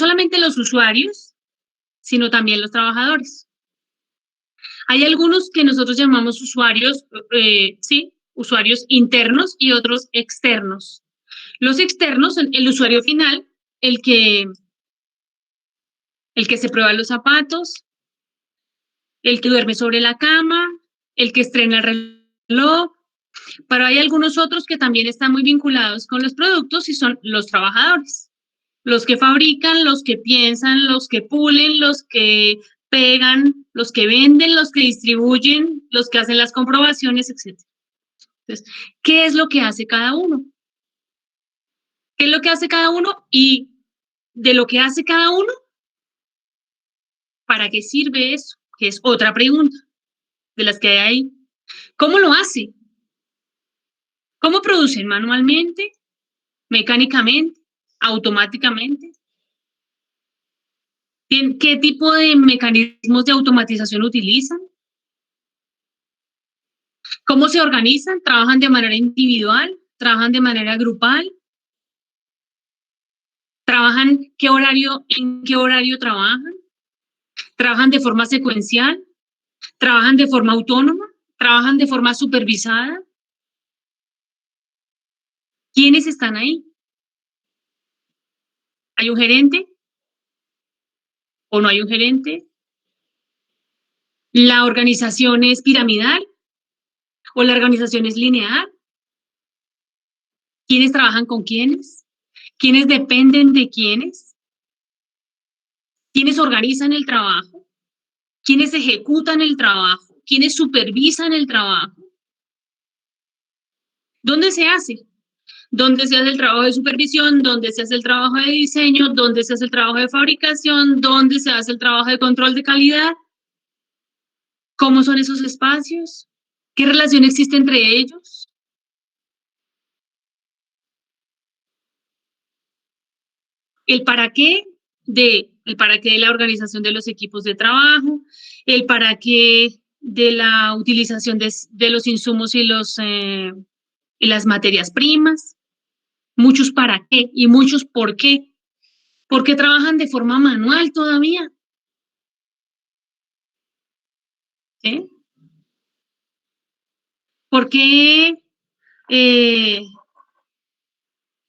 solamente los usuarios, sino también los trabajadores. Hay algunos que nosotros llamamos usuarios, sí, usuarios internos y otros externos. Los externos son el usuario final, el que, el que se prueba los zapatos, el que duerme sobre la cama, el que estrena el reloj, pero hay algunos otros que también están muy vinculados con los productos y son los trabajadores, los que fabrican, los que piensan, los que pulen, los que pegan, los que venden, los que distribuyen, los que hacen las comprobaciones, etc. Entonces, ¿qué es lo que hace cada uno? ¿Qué es lo que hace cada uno? Y de lo que hace cada uno, ¿para qué sirve eso? Que es otra pregunta de las que hay ahí. ¿Cómo lo hace? ¿Cómo producen? ¿Manualmente? ¿Mecánicamente? ¿Automáticamente? ¿Qué tipo de mecanismos de automatización utilizan? ¿Cómo se organizan? ¿Trabajan de manera individual? ¿Trabajan de manera grupal? ¿Trabajan en qué horario trabajan? ¿Trabajan de forma secuencial? ¿Trabajan de forma autónoma? ¿Trabajan de forma supervisada? ¿Quiénes están ahí? ¿Hay un gerente o no hay un gerente? ¿La organización es piramidal o la organización es lineal? ¿Quiénes trabajan con quiénes? ¿Quiénes dependen de quiénes? ¿Quiénes organizan el trabajo? ¿Quiénes ejecutan el trabajo? ¿Quiénes supervisan el trabajo? ¿Dónde se hace? ¿Dónde se hace el trabajo de supervisión? ¿Dónde se hace el trabajo de diseño? ¿Dónde se hace el trabajo de fabricación? ¿Dónde se hace el trabajo de control de calidad? ¿Cómo son esos espacios? ¿Qué relación existe entre ellos? El para qué de la organización de los equipos de trabajo, el para qué de la utilización de los insumos y las materias primas, muchos para qué y muchos por qué. ¿Por qué trabajan de forma manual todavía? ¿Sí? ¿Por qué eh,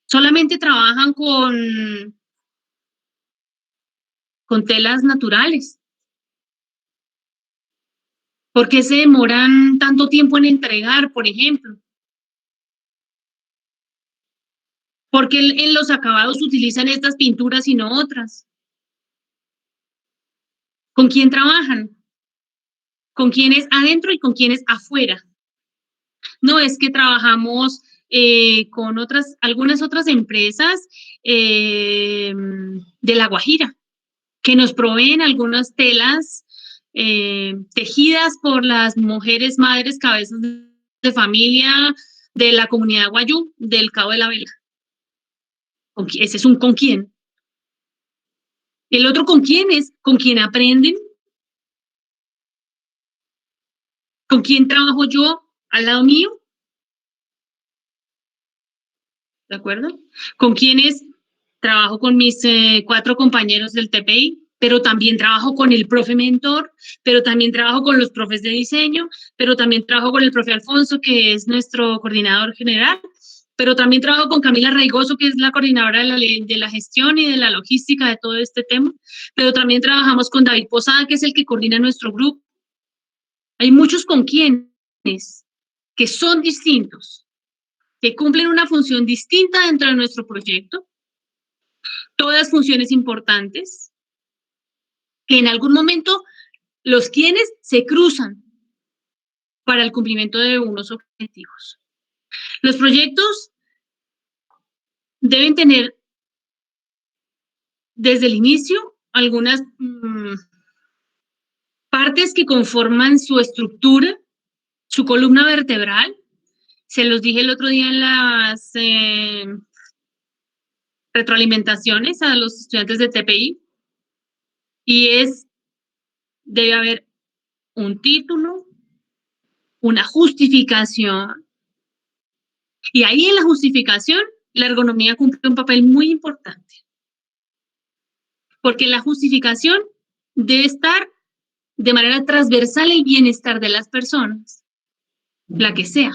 solamente trabajan con telas naturales? ¿Por qué se demoran tanto tiempo en entregar, por ejemplo? ¿Por qué en los acabados utilizan estas pinturas y no otras? ¿Con quién trabajan? ¿Con quiénes adentro y con quiénes afuera? No es que trabajamos con algunas otras empresas de La Guajira que nos proveen algunas telas tejidas por las mujeres madres cabezas de familia de la comunidad guayú del Cabo de la Vela. Ese es un con quién. El otro con quién es, con quién aprenden, con quién trabajo yo al lado mío, ¿de acuerdo? Con quiénes trabajo con mis 4 compañeros del TPI, pero también trabajo con el profe mentor, pero también trabajo con los profes de diseño, pero también trabajo con el profe Alfonso, que es nuestro coordinador general, pero también trabajo con Camila Raigoso, que es la coordinadora de la gestión y de la logística de todo este tema, pero también trabajamos con David Posada, que es el que coordina nuestro grupo. Hay muchos con quienes que son distintos, que cumplen una función distinta dentro de nuestro proyecto, todas funciones importantes, que en algún momento los quienes se cruzan para el cumplimiento de unos objetivos. Los proyectos deben tener desde el inicio algunas partes que conforman su estructura, su columna vertebral. Se los dije el otro día en las retroalimentaciones a los estudiantes de TPI, y debe haber un título, una justificación, y ahí en la justificación la ergonomía cumple un papel muy importante. porque la justificación debe estar de manera transversal el bienestar de las personas, la que sea.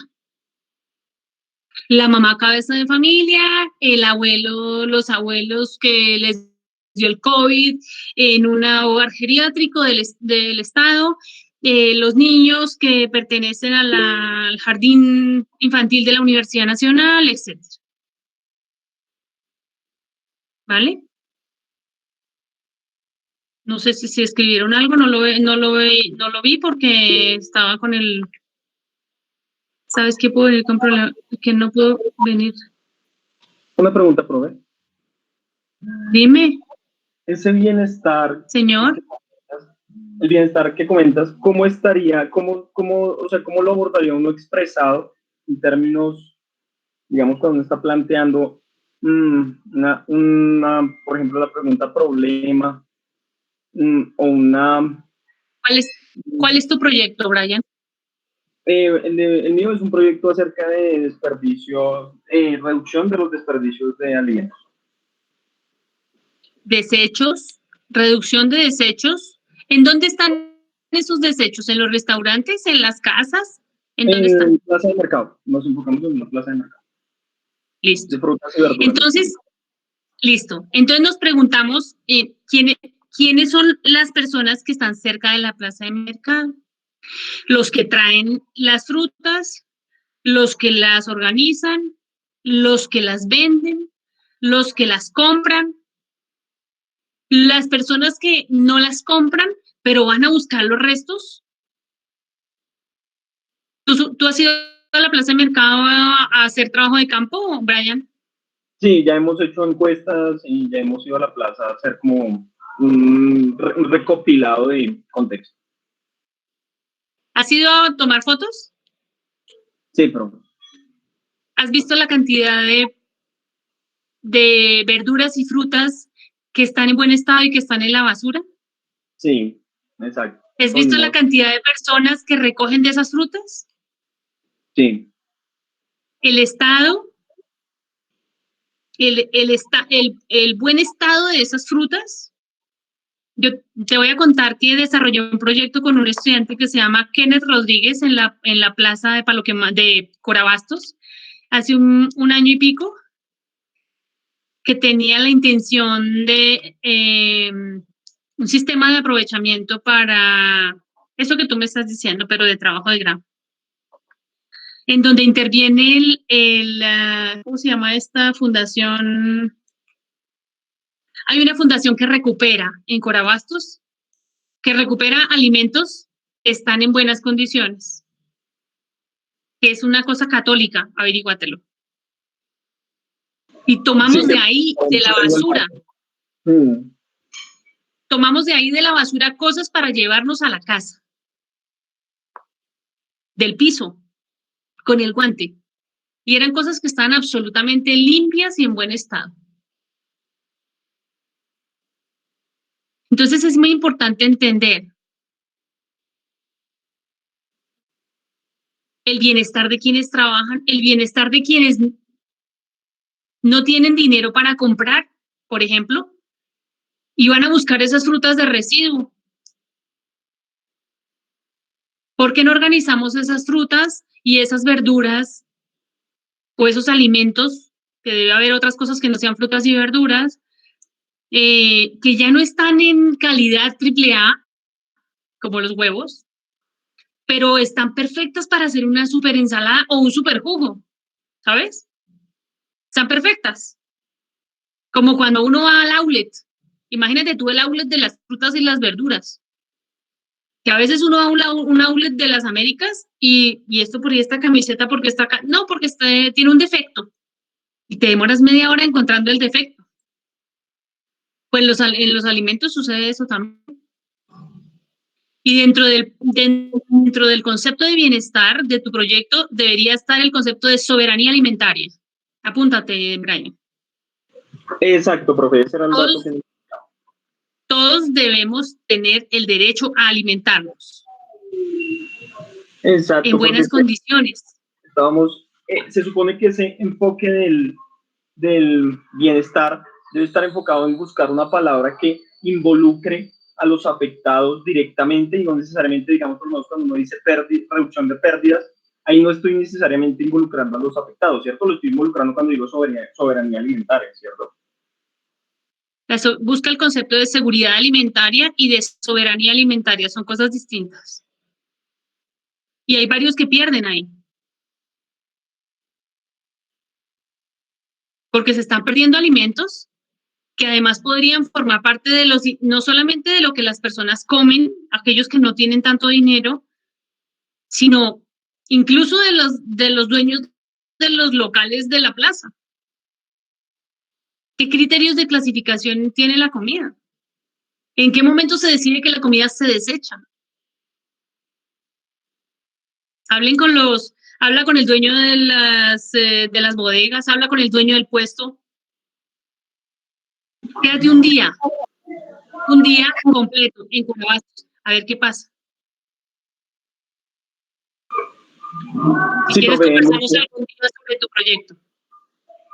La mamá cabeza de familia, el abuelo, los abuelos que les dio el COVID en un hogar geriátrico del Estado, los niños que pertenecen al jardín infantil de la Universidad Nacional, etc. ¿Vale? No sé si escribieron algo, no lo vi porque estaba con el... ¿Sabes qué puedo venir con problema? Que no puedo venir. Una pregunta, profe. Dime. Ese bienestar, Señor. el bienestar que comentas, ¿cómo estaría, o sea, cómo lo abordaría uno expresado en términos, digamos, cuando uno está planteando por ejemplo, la pregunta problema o una... ¿Cuál es tu proyecto, Brian? El mío es un proyecto acerca de desperdicio, reducción de los desperdicios de alimentos. Desechos, reducción de desechos. ¿En dónde están esos desechos? ¿En los restaurantes? ¿En las casas? ¿En dónde están? En plaza de mercado. Nos enfocamos en una plaza de mercado. Listo. De frutas y verduras. Entonces, listo. Entonces nos preguntamos quiénes son las personas que están cerca de la plaza de mercado. Los que traen las frutas, los que las organizan, los que las venden, los que las compran, las personas que no las compran, pero van a buscar los restos. ¿Tú has ido a la plaza de mercado a hacer trabajo de campo, Brian? Sí, ya hemos hecho encuestas y ya hemos ido a la plaza a hacer como un recopilado de contexto. ¿Has ido a tomar fotos? Sí, pero... ¿Has visto la cantidad de verduras y frutas que están en buen estado y que están en la basura? Sí, exacto. ¿Has visto la cantidad de personas que recogen de esas frutas? Sí. El estado, el buen estado de esas frutas. Yo te voy a contar que desarrollé un proyecto con un estudiante que se llama Kenneth Rodríguez en la plaza de Corabastos hace un año y pico, que tenía la intención de un sistema de aprovechamiento para eso que tú me estás diciendo, pero de trabajo de grano, en donde interviene ¿cómo se llama esta fundación? Hay una fundación que recupera en Corabastos, que recupera alimentos que están en buenas condiciones, que es una cosa católica, averíguatelo. Y tomamos de ahí, de la basura. Tomamos de ahí de la basura cosas para llevarnos a la casa. Del piso, con el guante. Y eran cosas que estaban absolutamente limpias y en buen estado. Entonces es muy importante entender el bienestar de quienes trabajan, el bienestar de quienes no tienen dinero para comprar, por ejemplo, y van a buscar esas frutas de residuo. ¿Por qué no organizamos esas frutas y esas verduras o esos alimentos, que debe haber otras cosas que no sean frutas y verduras, que ya no están en calidad AAA, como los huevos, pero están perfectas para hacer una super ensalada o un super jugo, ¿sabes? Están perfectas. Como cuando uno va al outlet. Imagínate tú el outlet de las frutas y las verduras. Que a veces uno va a un outlet de las Américas y esto por esta camiseta, porque está acá. No, porque tiene un defecto. Y te demoras media hora encontrando el defecto. Pues en los alimentos sucede eso también. Y dentro del concepto de bienestar de tu proyecto debería estar el concepto de soberanía alimentaria. Apúntate, Brian. Exacto, profe, ese era el dato que... Todos debemos tener el derecho a alimentarnos. Exacto, en buenas condiciones. Se supone que ese enfoque del bienestar debe estar enfocado en buscar una palabra que involucre a los afectados directamente y no necesariamente, digamos, por lo menos cuando uno dice reducción de pérdidas, ahí no estoy necesariamente involucrando a los afectados, ¿cierto? Lo estoy involucrando cuando digo soberanía alimentaria, ¿cierto? Busca el concepto de seguridad alimentaria y de soberanía alimentaria, son cosas distintas. Y hay varios que pierden ahí. Porque se están perdiendo alimentos que además podrían formar parte de no solamente de lo que las personas comen, aquellos que no tienen tanto dinero, sino incluso de los dueños de los locales de la plaza. ¿Qué criterios de clasificación tiene la comida? ¿En qué momento se decide que la comida se desecha? Habla con el dueño de las bodegas, habla con el dueño del puesto. Quédate un día completo en Curabastos, a ver qué pasa. Si sí, quieres profe, conversamos algún día sobre tu proyecto.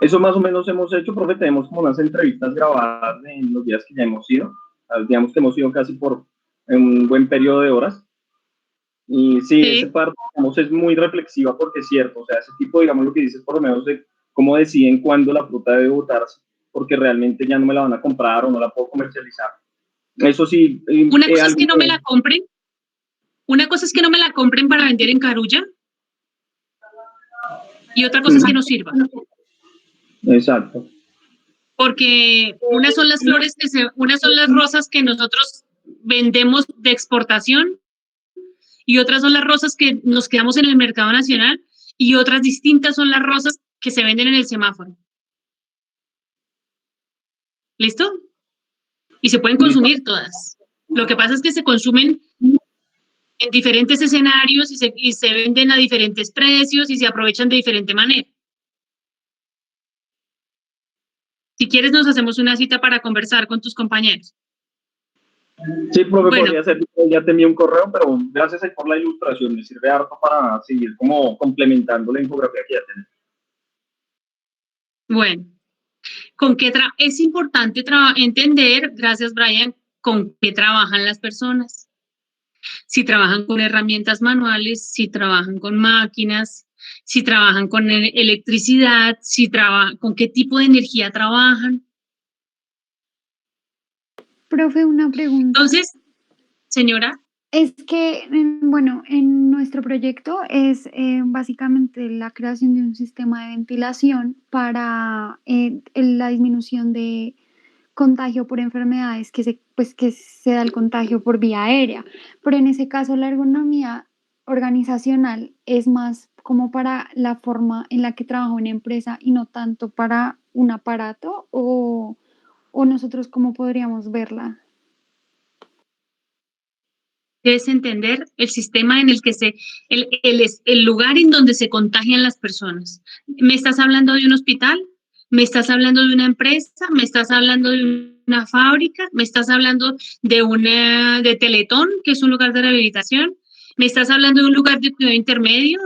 Eso más o menos hemos hecho, profe, tenemos como unas entrevistas grabadas en los días que ya hemos ido, digamos que hemos ido casi por un buen periodo de horas. Y sí, esa parte, digamos, es muy reflexiva porque es cierto, o sea, ese tipo, digamos, lo que dices por lo menos de cómo deciden cuándo la fruta debe botarse, porque realmente ya no me la van a comprar o no la puedo comercializar. Eso sí. Una cosa es que no me la compren, una cosa es que no me la compren para vender en Carulla, y otra cosa es que no sirva. Exacto. Porque unas son las unas son las rosas que nosotros vendemos de exportación, y otras son las rosas que nos quedamos en el mercado nacional, y otras distintas son las rosas que se venden en el semáforo. ¿Listo? Y se pueden consumir todas. Lo que pasa es que se consumen en diferentes escenarios y se venden a diferentes precios y se aprovechan de diferente manera. Si quieres, nos hacemos una cita para conversar con tus compañeros. Sí, profe, bueno, podría ser, ya te envié un correo, pero gracias por la ilustración, me sirve harto para seguir como complementando la infografía que ya tenemos. Bueno, es importante entender, gracias Brian, con qué trabajan las personas. Si trabajan con herramientas manuales, si trabajan con máquinas, si trabajan con electricidad, con qué tipo de energía trabajan. Profe, una pregunta. Entonces, señora. Es que, bueno, en nuestro proyecto es básicamente la creación de un sistema de ventilación para la disminución de contagio por enfermedades que se da el contagio por vía aérea. Pero en ese caso la ergonomía organizacional es más como para la forma en la que trabaja una empresa y no tanto para un aparato, o nosotros cómo podríamos verla. Debes entender el sistema en el que el lugar en donde se contagian las personas. ¿Me estás hablando de un hospital? ¿Me estás hablando de una empresa? ¿Me estás hablando de una fábrica? ¿Me estás hablando de Teletón, que es un lugar de rehabilitación? ¿Me estás hablando de un lugar de cuidado intermedio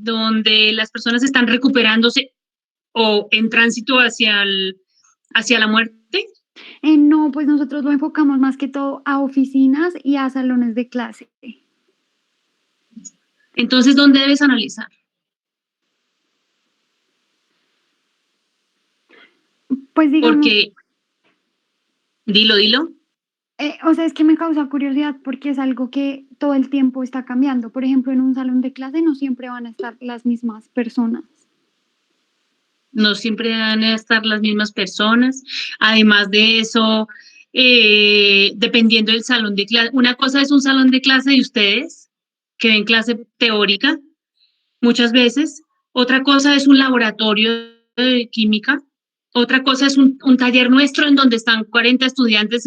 donde las personas están recuperándose o en tránsito hacia la muerte? No, pues nosotros lo enfocamos más que todo a oficinas y a salones de clase. Entonces, ¿dónde debes analizar? Pues digamos... Porque, dilo. O sea, es que me causa curiosidad porque es algo que todo el tiempo está cambiando. Por ejemplo, en un salón de clase no siempre van a estar las mismas personas. No siempre van a estar las mismas personas. Además de eso, dependiendo del salón de clase, una cosa es un salón de clase de ustedes, que ven clase teórica, muchas veces. Otra cosa es un laboratorio de química. Otra cosa es un taller nuestro en donde están 40 estudiantes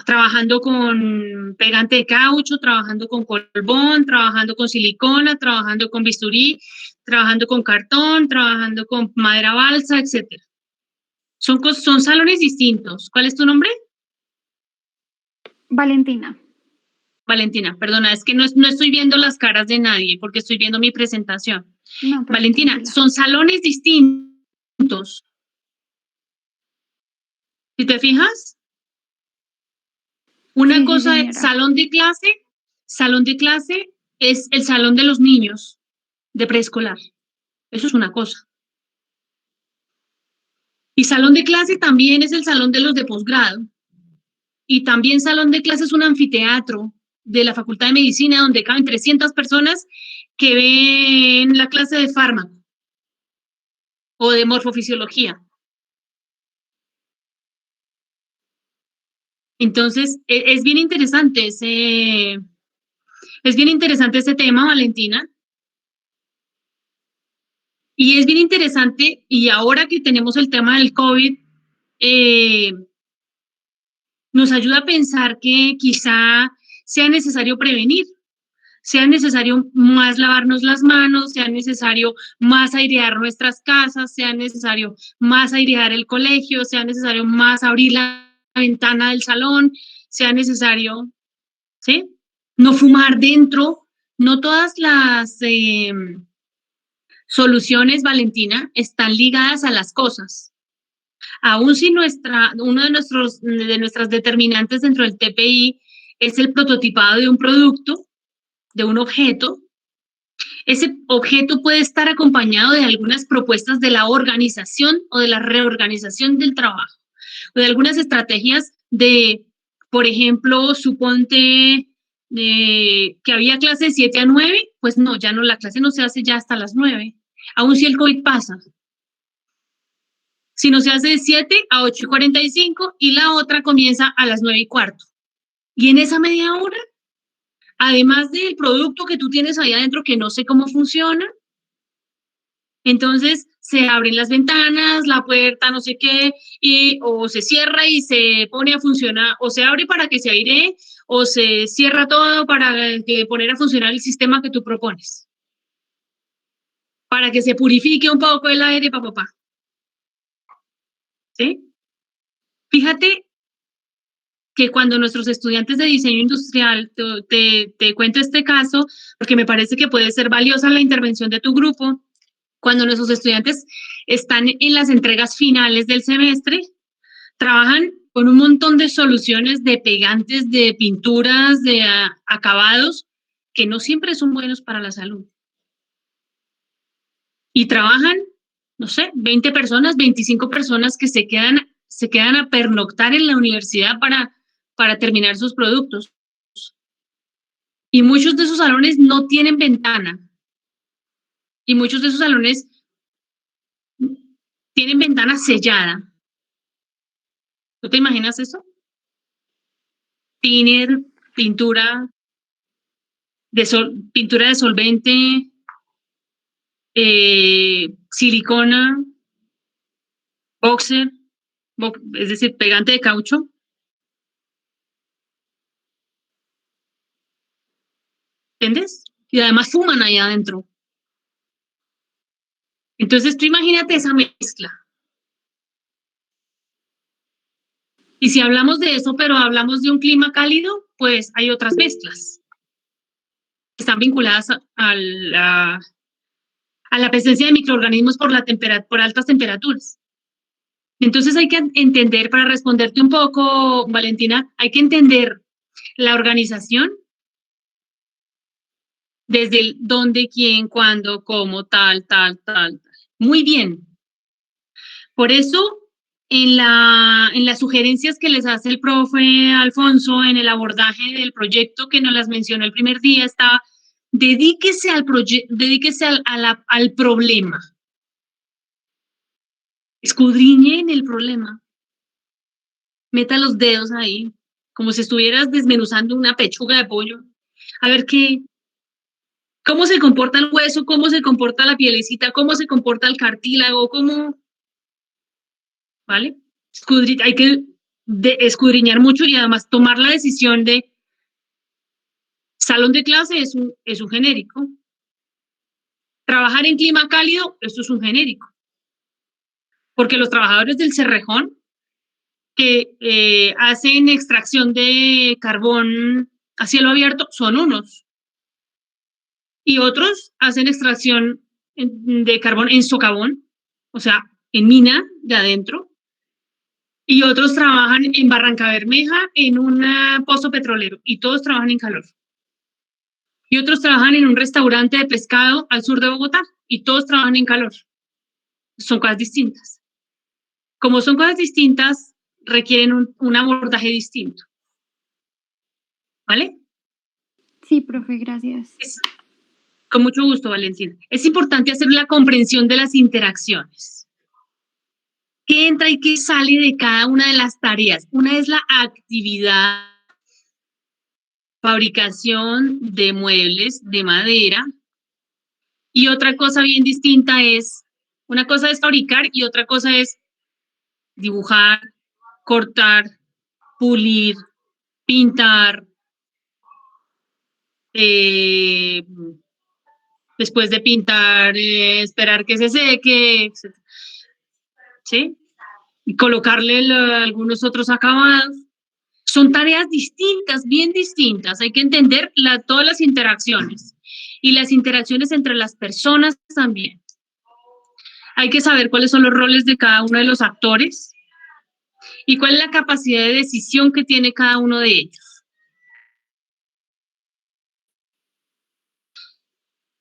trabajando con pegante de caucho, trabajando con colbón, trabajando con silicona, trabajando con bisturí, trabajando con cartón, trabajando con madera balsa, etc. Son salones distintos. ¿Cuál es tu nombre? Valentina. Valentina, perdona, es que no estoy viendo las caras de nadie porque estoy viendo mi presentación. No, Valentina, tranquila. Son salones distintos. Si te fijas, una Sí, cosa señora. es salón de clase es el salón de los niños de preescolar. Eso es una cosa. Y salón de clase también es el salón de los de posgrado. Y también salón de clase es un anfiteatro de la Facultad de Medicina donde caben 300 personas que ven la clase de fármaco o de morfofisiología. Entonces, es bien interesante ese tema, Valentina. Y es bien interesante, y ahora que tenemos el tema del COVID, nos ayuda a pensar que quizá sea necesario prevenir, sea necesario más lavarnos las manos, sea necesario más airear nuestras casas, sea necesario más airear el colegio, sea necesario más abrir la ventana del salón, sea necesario, ¿sí? No fumar dentro. No todas las soluciones, Valentina, están ligadas a las cosas. Aún si uno de nuestras determinantes dentro del TPI es el prototipado de un producto, de un objeto, ese objeto puede estar acompañado de algunas propuestas de la organización o de la reorganización del trabajo, o de algunas estrategias de, por ejemplo, suponte que había clase de 7 a 9, pues no, ya no, la clase no se hace ya hasta las 9, aun si el COVID pasa. Si no se hace de 7 a 8:45 y la otra comienza a las 9:15. Y en esa media hora, además del producto que tú tienes ahí adentro que no sé cómo funciona, entonces se abren las ventanas, la puerta, no sé qué, o se cierra y se pone a funcionar, o se abre para que se airee, o se cierra todo para poner a funcionar el sistema que tú propones, para que se purifique un poco el aire, papá. ¿Sí? Fíjate que cuando nuestros estudiantes de diseño industrial, te cuento este caso, porque me parece que puede ser valiosa la intervención de tu grupo, cuando nuestros estudiantes están en las entregas finales del semestre, trabajan con un montón de soluciones de pegantes, de pinturas, de acabados, que no siempre son buenos para la salud. Y trabajan, no sé, 20 personas, 25 personas que se quedan a pernoctar en la universidad para terminar sus productos. Y muchos de esos salones no tienen ventana. Y muchos de esos salones tienen ventana sellada. ¿No te imaginas eso? Thinner, pintura pintura de solvente, silicona, boxer, es decir, pegante de caucho. ¿Entiendes? Y además fuman ahí adentro. Entonces tú imagínate esa mezcla. Y si hablamos de eso, pero hablamos de un clima cálido, pues hay otras mezclas que están vinculadas a la presencia de microorganismos por altas temperaturas. Entonces hay que entender, para responderte un poco, Valentina, hay que entender la organización desde el dónde, quién, cuándo, cómo, tal. Muy bien. Por eso, en las sugerencias que les hace el profe Alfonso en el abordaje del proyecto que nos las mencionó el primer día, estaba, dedíquese al problema. Escudriñe en el problema. Meta los dedos ahí, como si estuvieras desmenuzando una pechuga de pollo. A ver cómo se comporta el hueso, cómo se comporta la pielecita, cómo se comporta el cartílago, ¿vale? Hay que escudriñar mucho y además tomar la decisión de salón de clase es un genérico. Trabajar en clima cálido, esto es un genérico. Porque los trabajadores del Cerrejón que hacen extracción de carbón a cielo abierto son unos. Y otros hacen extracción de carbón en socavón, o sea, en mina de adentro. y otros trabajan en Barranca Bermeja en un pozo petrolero y todos trabajan en calor. Y otros trabajan en un restaurante de pescado al sur de Bogotá y todos trabajan en calor. Son cosas distintas. Como son cosas distintas, requieren un abordaje distinto. ¿Vale? Sí, profe, gracias. Con mucho gusto, Valentina. Es importante hacer la comprensión de las interacciones. ¿Qué entra y qué sale de cada una de las tareas? Una es la actividad, fabricación de muebles de madera, y otra cosa bien distinta es, una cosa es fabricar y otra cosa es dibujar, cortar, pulir, pintar, después de pintar, esperar que se seque, ¿sí? Y colocarle algunos otros acabados. Son tareas distintas, bien distintas. Hay que entender todas las interacciones y las interacciones entre las personas también. Hay que saber cuáles son los roles de cada uno de los actores y cuál es la capacidad de decisión que tiene cada uno de ellos.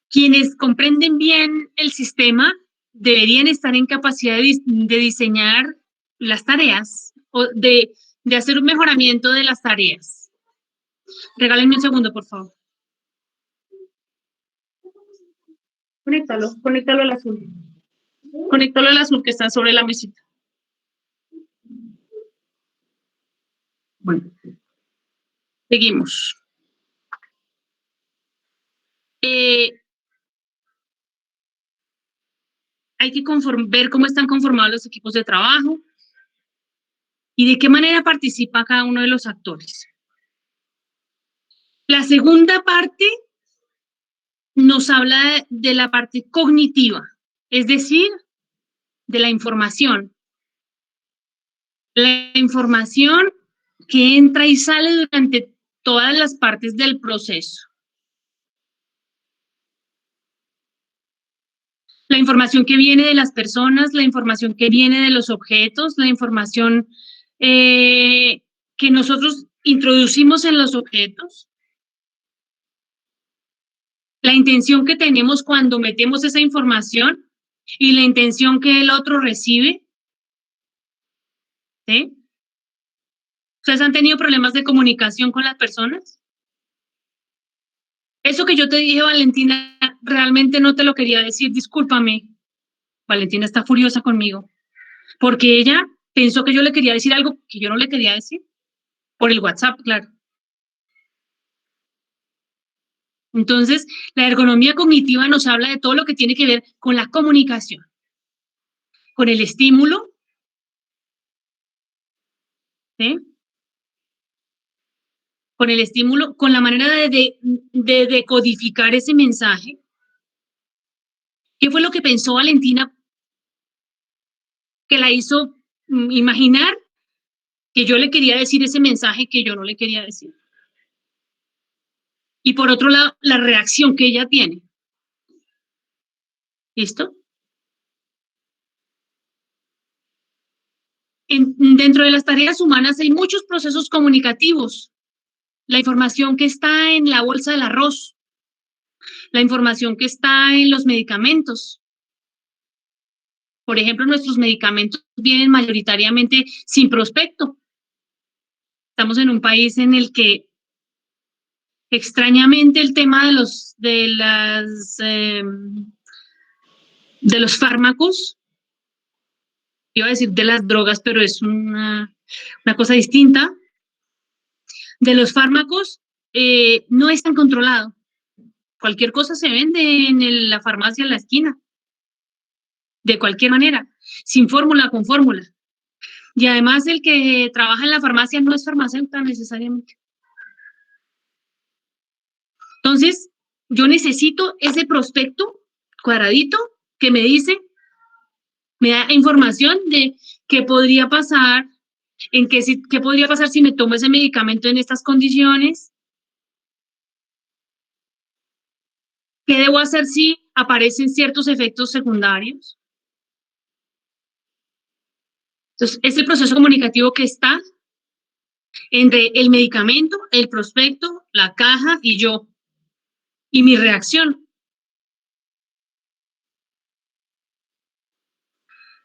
Quienes comprenden bien el sistema deberían estar en capacidad de diseñar las tareas o de hacer un mejoramiento de las tareas. Regálenme un segundo, por favor. Conéctalo al azul. Conéctalo al azul que está sobre la mesita. Bueno, seguimos. Hay que ver cómo están conformados los equipos de trabajo y de qué manera participa cada uno de los actores. La segunda parte nos habla de la parte cognitiva, es decir, de la información. La información que entra y sale durante todas las partes del proceso. La información que viene de las personas, la información que viene de los objetos, la información que nosotros introducimos en los objetos, la intención que tenemos cuando metemos esa información y la intención que el otro recibe. ¿Sí? ¿Ustedes han tenido problemas de comunicación con las personas? Eso que yo te dije, Valentina, realmente no te lo quería decir, discúlpame. Valentina está furiosa conmigo, porque ella pensó que yo le quería decir algo que yo no le quería decir, por el WhatsApp, claro. Entonces, la ergonomía cognitiva nos habla de todo lo que tiene que ver con la comunicación, con el estímulo, ¿sí? Con el estímulo, con la manera de decodificar ese mensaje. ¿Qué fue lo que pensó Valentina que la hizo imaginar que yo le quería decir ese mensaje que yo no le quería decir? Y por otro lado, la reacción que ella tiene. ¿Listo? Dentro de las tareas humanas hay muchos procesos comunicativos. La información que está en la bolsa del arroz, la información que está en los medicamentos. Por ejemplo, nuestros medicamentos vienen mayoritariamente sin prospecto. Estamos en un país en el que extrañamente el tema de los fármacos, iba a decir de las drogas, pero es una cosa distinta, de los fármacos no es tan controlado. Cualquier cosa se vende en la farmacia en la esquina, de cualquier manera, sin fórmula, con fórmula. Y además el que trabaja en la farmacia no es farmacéutico necesariamente. Entonces, yo necesito ese prospecto cuadradito que me dice, me da información de qué podría pasar, qué podría pasar si me tomo ese medicamento en estas condiciones, qué debo hacer si aparecen ciertos efectos secundarios. Entonces, es el proceso comunicativo que está entre el medicamento, el prospecto, la caja y yo, y mi reacción.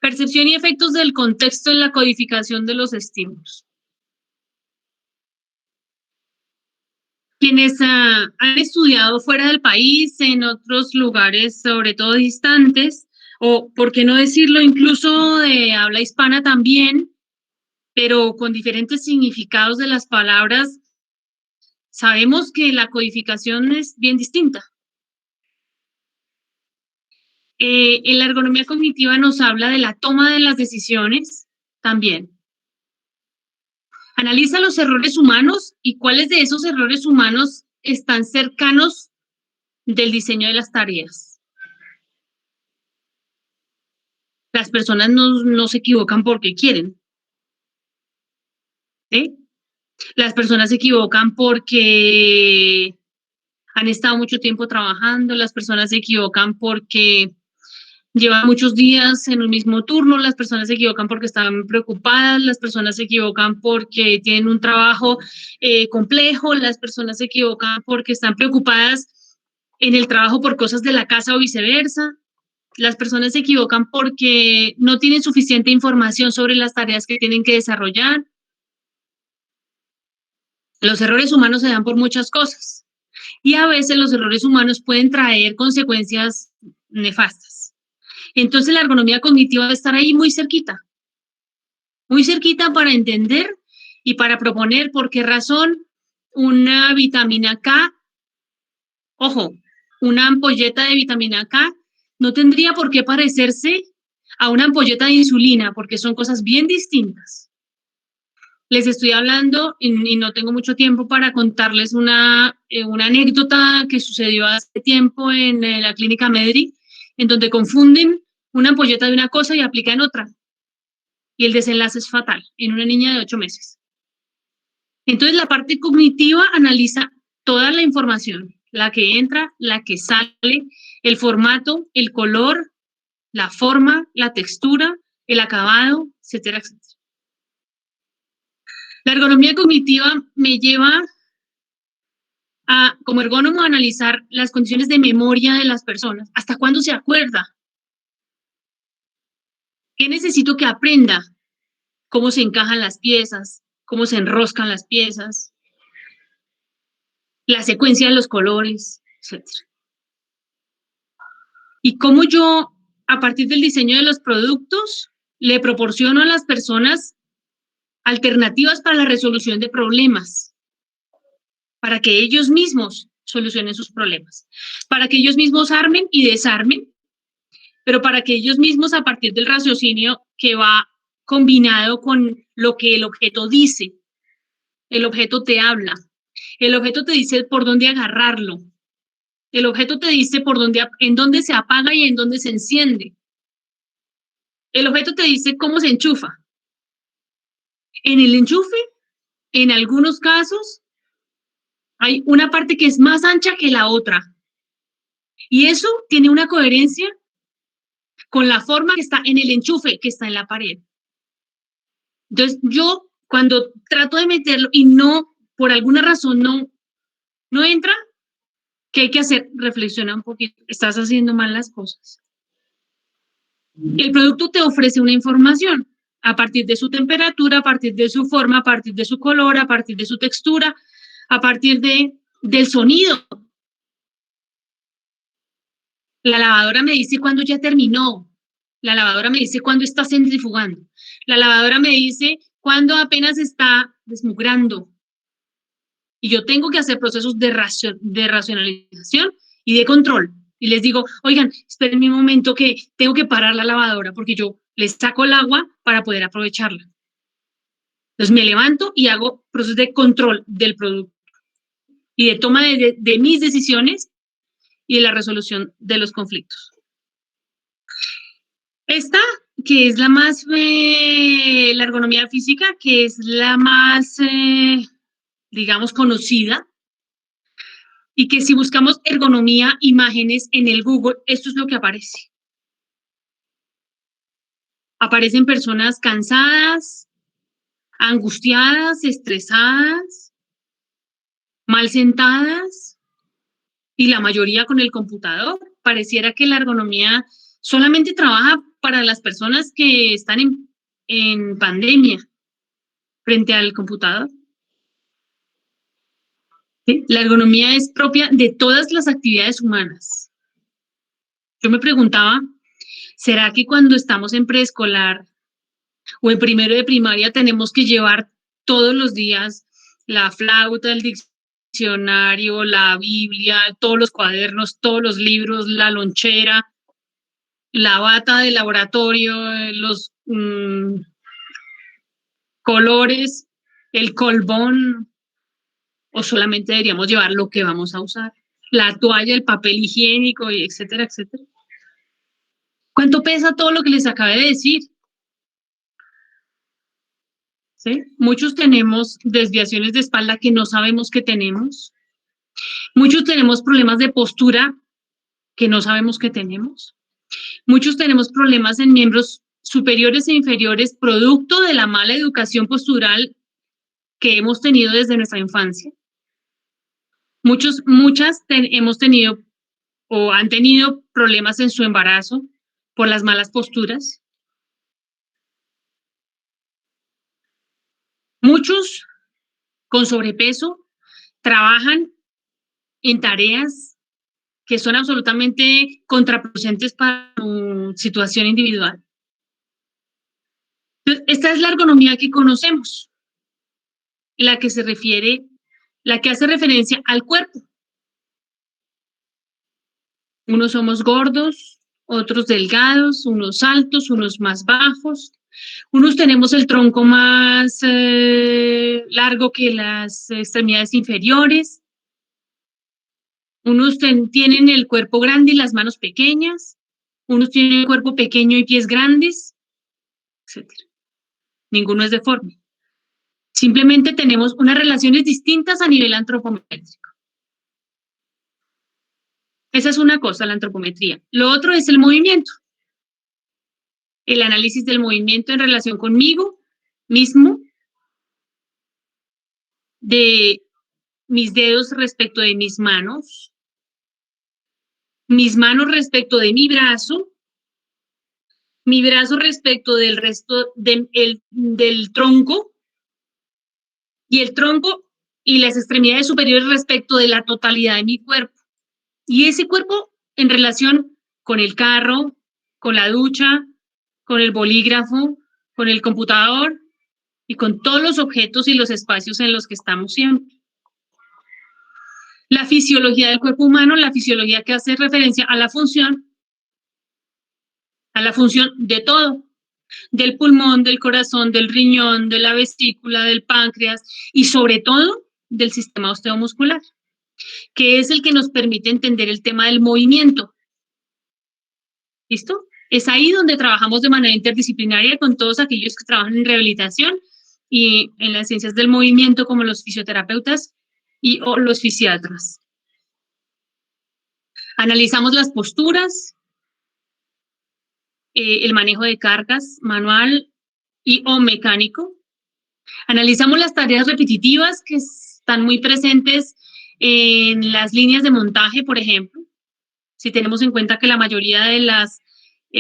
Percepción y efectos del contexto en la codificación de los estímulos. Quienes han estudiado fuera del país, en otros lugares, sobre todo distantes, o por qué no decirlo, incluso de habla hispana también, pero con diferentes significados de las palabras, sabemos que la codificación es bien distinta. En la ergonomía cognitiva nos habla de la toma de las decisiones también. Analiza los errores humanos y cuáles de esos errores humanos están cercanos del diseño de las tareas. Las personas no se equivocan porque quieren. ¿Sí? Las personas se equivocan porque han estado mucho tiempo trabajando, las personas se equivocan porque llevan muchos días en un mismo turno, las personas se equivocan porque están preocupadas, las personas se equivocan porque tienen un trabajo complejo, las personas se equivocan porque están preocupadas en el trabajo por cosas de la casa o viceversa. Las personas se equivocan porque no tienen suficiente información sobre las tareas que tienen que desarrollar. Los errores humanos se dan por muchas cosas y a veces los errores humanos pueden traer consecuencias nefastas. Entonces la ergonomía cognitiva debe estar ahí muy cerquita para entender y para proponer por qué razón una vitamina K, ojo, una ampolleta de vitamina K no tendría por qué parecerse a una ampolleta de insulina, porque son cosas bien distintas. Les estoy hablando y no tengo mucho tiempo para contarles una anécdota que sucedió hace tiempo en la clínica Medri, en donde confunden una ampolleta de una cosa y aplican otra. Y el desenlace es fatal en una niña de 8 meses. Entonces, la parte cognitiva analiza toda la información, la que entra, la que sale, el formato, el color, la forma, la textura, el acabado, etcétera, etcétera. La ergonomía cognitiva me lleva a, como ergónomo, a analizar las condiciones de memoria de las personas. ¿Hasta cuándo se acuerda? ¿Qué necesito que aprenda? ¿Cómo se encajan las piezas? ¿Cómo se enroscan las piezas? La secuencia de los colores, etc. Y cómo yo, a partir del diseño de los productos, le proporciono a las personas alternativas para la resolución de problemas, para que ellos mismos solucionen sus problemas, para que ellos mismos armen y desarmen, pero para que ellos mismos, a partir del raciocinio que va combinado con lo que el objeto dice, el objeto te habla, el objeto te dice por dónde agarrarlo, el objeto te dice en dónde se apaga y en dónde se enciende. El objeto te dice cómo se enchufa. En el enchufe, en algunos casos, hay una parte que es más ancha que la otra. Y eso tiene una coherencia con la forma que está en el enchufe, que está en la pared. Entonces, yo cuando trato de meterlo y no, por alguna razón no entra, ¿qué hay que hacer? Reflexiona un poquito. Estás haciendo mal las cosas. El producto te ofrece una información a partir de su temperatura, a partir de su forma, a partir de su color, a partir de su textura, a partir del sonido. La lavadora me dice cuándo ya terminó. La lavadora me dice cuándo está centrifugando. La lavadora me dice cuándo apenas está desmugrando. Y yo tengo que hacer procesos de racionalización y de control. Y les digo, oigan, espérenme un momento que tengo que parar la lavadora porque yo les saco el agua para poder aprovecharla. Entonces me levanto y hago procesos de control del producto y de toma de mis decisiones y de la resolución de los conflictos. Esta, que es la más, la ergonomía física, que es la más, digamos, conocida, y que si buscamos ergonomía, imágenes en el Google, esto es lo que aparece. Aparecen personas cansadas, angustiadas, estresadas, mal sentadas y la mayoría con el computador. Pareciera que la ergonomía solamente trabaja para las personas que están en pandemia frente al computador. ¿Sí? La ergonomía es propia de todas las actividades humanas. Yo me preguntaba, ¿será que cuando estamos en preescolar o en primero de primaria tenemos que llevar todos los días la flauta, el diccionario, la Biblia, todos los cuadernos, todos los libros, la lonchera, la bata de laboratorio, los colores, el colbón, o solamente deberíamos llevar lo que vamos a usar? La toalla, el papel higiénico, y etcétera, etcétera. ¿Cuánto pesa todo lo que les acabé de decir? ¿Sí? Muchos tenemos desviaciones de espalda que no sabemos que tenemos. Muchos tenemos problemas de postura que no sabemos que tenemos. Muchos tenemos problemas en miembros superiores e inferiores producto de la mala educación postural que hemos tenido desde nuestra infancia. Muchas hemos tenido o han tenido problemas en su embarazo por las malas posturas. Muchos con sobrepeso trabajan en tareas que son absolutamente contraproducentes para su situación individual. Entonces, esta es la ergonomía que conocemos, la que se refiere, la que hace referencia al cuerpo. Unos somos gordos, otros delgados, unos altos, unos más bajos. Unos tenemos el tronco más largo que las extremidades inferiores. Unos tienen el cuerpo grande y las manos pequeñas. Unos tienen el cuerpo pequeño y pies grandes, etc. Ninguno es deforme. Simplemente tenemos unas relaciones distintas a nivel antropométrico. Esa es una cosa, la antropometría. Lo otro es el movimiento. El análisis del movimiento en relación conmigo mismo, de mis dedos respecto de mis manos respecto de mi brazo respecto del resto del tronco, y el tronco y las extremidades superiores respecto de la totalidad de mi cuerpo. Y ese cuerpo en relación con el carro, con la ducha, con el bolígrafo, con el computador y con todos los objetos y los espacios en los que estamos siempre. La fisiología del cuerpo humano, la fisiología que hace referencia a la función de todo, del pulmón, del corazón, del riñón, de la vesícula, del páncreas y sobre todo del sistema osteomuscular, que es el que nos permite entender el tema del movimiento. ¿Listo? Es ahí donde trabajamos de manera interdisciplinaria con todos aquellos que trabajan en rehabilitación y en las ciencias del movimiento, como los fisioterapeutas o los fisiatras. Analizamos las posturas, el manejo de cargas manual y o mecánico. Analizamos las tareas repetitivas que están muy presentes en las líneas de montaje, por ejemplo. Si tenemos en cuenta que la mayoría de las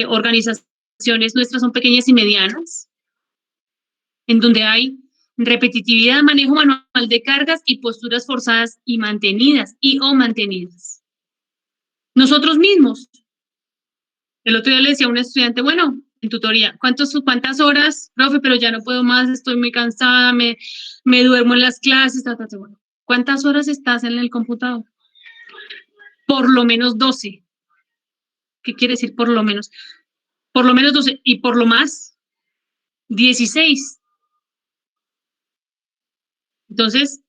organizaciones nuestras son pequeñas y medianas, en donde hay repetitividad, manejo manual de cargas y posturas forzadas y mantenidas o mantenidas. Nosotros mismos. El otro día le decía a un estudiante, bueno, en tutoría, ¿cuántas horas, profe? Pero ya no puedo más, estoy muy cansada, me duermo en las clases, bueno, ¿cuántas horas estás en el computador? Por lo menos 12. ¿Qué quiere decir por lo menos? Por lo menos 12 y por lo más 16. Entonces,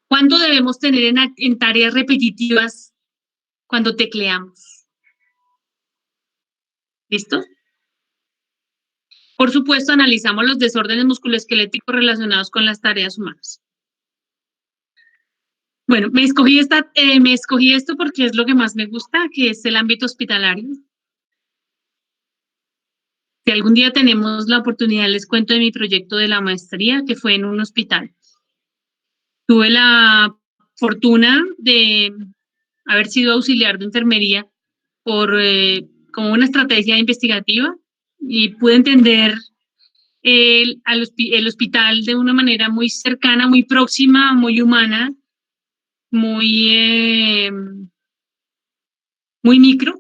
¿cuánto debemos tener en tareas repetitivas cuando tecleamos? ¿Listo? Por supuesto, analizamos los desórdenes musculoesqueléticos relacionados con las tareas humanas. Bueno, me escogí esto porque es lo que más me gusta, que es el ámbito hospitalario. Si algún día tenemos la oportunidad, les cuento de mi proyecto de la maestría, que fue en un hospital. Tuve la fortuna de haber sido auxiliar de enfermería como una estrategia investigativa y pude entender el hospital de una manera muy cercana, muy próxima, muy humana, muy micro,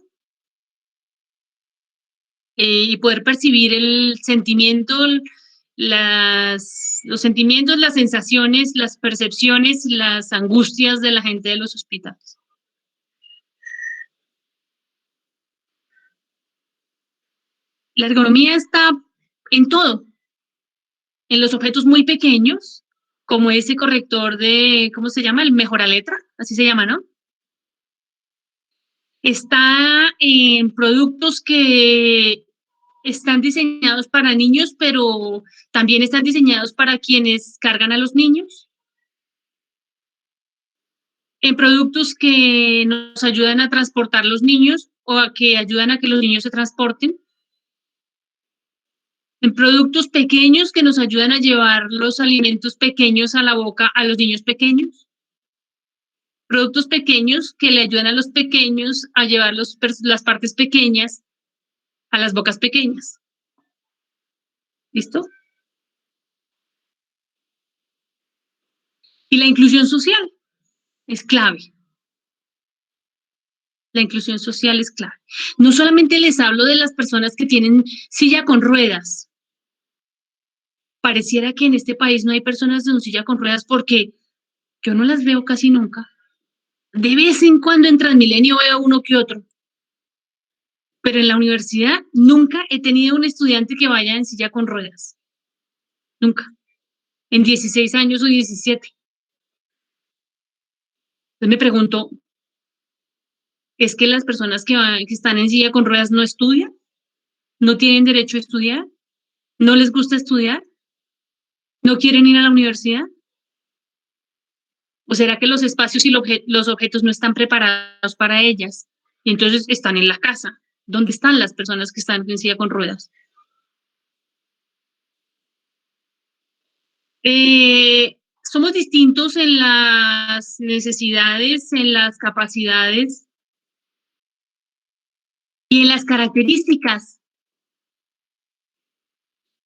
y poder percibir el sentimiento, los sentimientos, las sensaciones, las percepciones, las angustias de la gente de los hospitales. La ergonomía está en todo, en los objetos muy pequeños, como ese corrector de, ¿cómo se llama? El mejoraletra, así se llama, ¿no? Está en productos que están diseñados para niños, pero también están diseñados para quienes cargan a los niños. En productos que nos ayudan a transportar los niños o a que ayudan a que los niños se transporten. En productos pequeños que nos ayudan a llevar los alimentos pequeños a la boca a los niños pequeños. Productos pequeños que le ayudan a los pequeños a llevar las partes pequeñas a las bocas pequeñas. ¿Listo? Y la inclusión social es clave. La inclusión social es clave. No solamente les hablo de las personas que tienen silla con ruedas. Pareciera que en este país no hay personas de silla con ruedas porque yo no las veo casi nunca. De vez en cuando en Transmilenio veo uno que otro. Pero en la universidad nunca he tenido un estudiante que vaya en silla con ruedas. Nunca. En 16 años o 17. Entonces me pregunto, ¿es que las personas que están en silla con ruedas no estudian? ¿No tienen derecho a estudiar? ¿No les gusta estudiar? ¿No quieren ir a la universidad? ¿O será que los espacios y los objetos no están preparados para ellas? Y entonces están en la casa. ¿Dónde están las personas que están en silla con ruedas? Somos distintos en las necesidades, en las capacidades y en las características,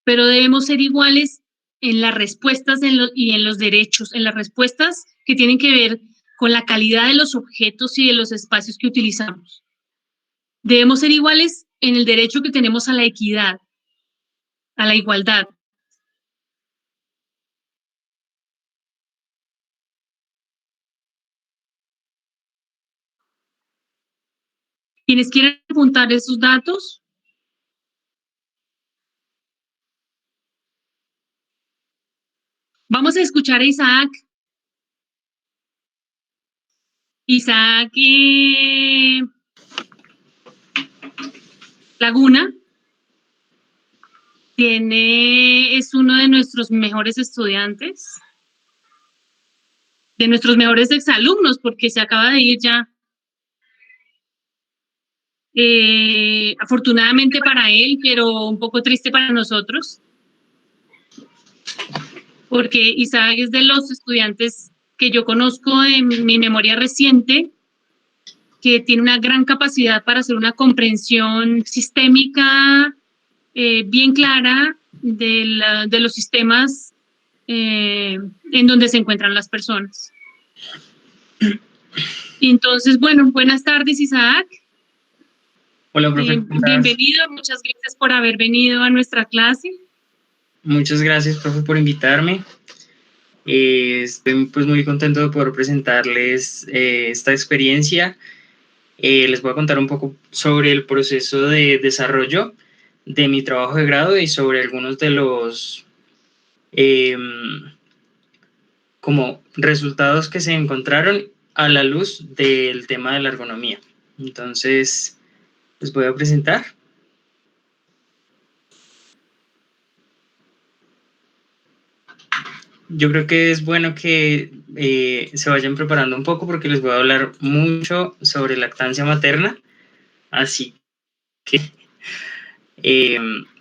pero debemos ser iguales en las respuestas y en los derechos, en las respuestas que tienen que ver con la calidad de los objetos y de los espacios que utilizamos. Debemos ser iguales en el derecho que tenemos a la equidad, a la igualdad. Quienes quieran apuntar esos datos, vamos a escuchar a Isaac. Isaac Laguna es uno de nuestros mejores estudiantes, de nuestros mejores exalumnos, porque se acaba de ir ya. Afortunadamente para él, pero un poco triste para nosotros, porque Isaac es de los estudiantes que yo conozco en mi memoria reciente, que tiene una gran capacidad para hacer una comprensión sistémica bien clara de los sistemas en donde se encuentran las personas. Y entonces, bueno, buenas tardes, Isaac. Hola, profe. Bienvenido, muchas gracias por haber venido a nuestra clase. Muchas gracias, profe, por invitarme. Estoy pues muy contento de poder presentarles esta experiencia. Les voy a contar un poco sobre el proceso de desarrollo de mi trabajo de grado y sobre algunos de los como resultados que se encontraron a la luz del tema de la ergonomía. Entonces, les voy a presentar. Yo creo que es bueno que se vayan preparando un poco porque les voy a hablar mucho sobre lactancia materna. Así que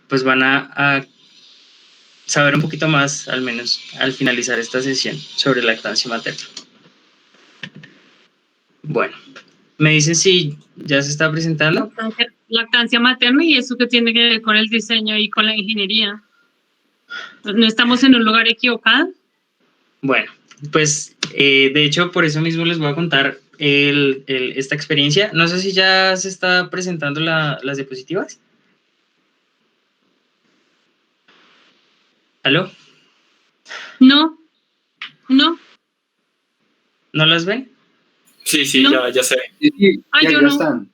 pues van a saber un poquito más, al menos al finalizar esta sesión, sobre lactancia materna. Bueno, me dicen si ya se está presentando. Lactancia materna, ¿y eso qué tiene que ver con el diseño y con la ingeniería? ¿No estamos en un lugar equivocado? Bueno, pues de hecho por eso mismo les voy a contar esta experiencia. No sé si ya se está presentando las diapositivas. ¿Aló? No. ¿No las ven? Sí, no. ya se ve. Sí, Ay, yo ya no. están.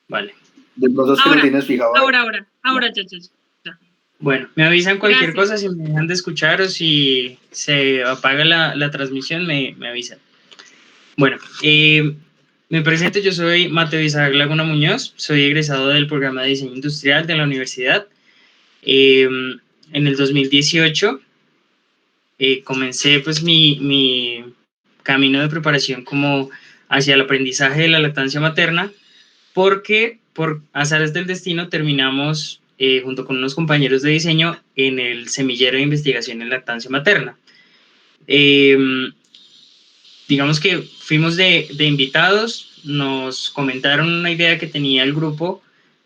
Vale. De pronto es que no tienes fijado. Ahora, ya. Bueno, me avisan cualquier Gracias. cosa, si me dejan de escuchar o si se apaga la transmisión, me avisan. Bueno, me presento, yo soy Mateo Isaac Laguna Muñoz, soy egresado del programa de diseño industrial de la universidad. En el 2018 comencé pues mi camino de preparación como hacia el aprendizaje de la lactancia materna, porque por azares del destino terminamos junto con unos compañeros de diseño en el semillero de investigación en lactancia materna. Digamos que fuimos de invitados, nos comentaron una idea que tenía el grupo,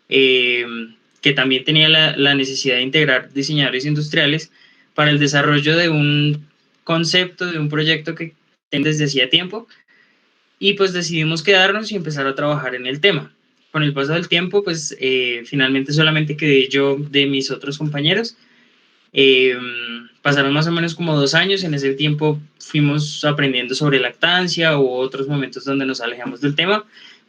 que también tenía la necesidad de integrar diseñadores industriales para el desarrollo de un concepto, de un proyecto que tienen desde hacía tiempo, y pues decidimos quedarnos y empezar a trabajar en el tema. Con el paso del tiempo, pues finalmente solamente quedé yo de mis otros compañeros. Pasaron más o menos como 2 años, en ese tiempo fuimos aprendiendo sobre lactancia o otros momentos donde nos alejamos del tema,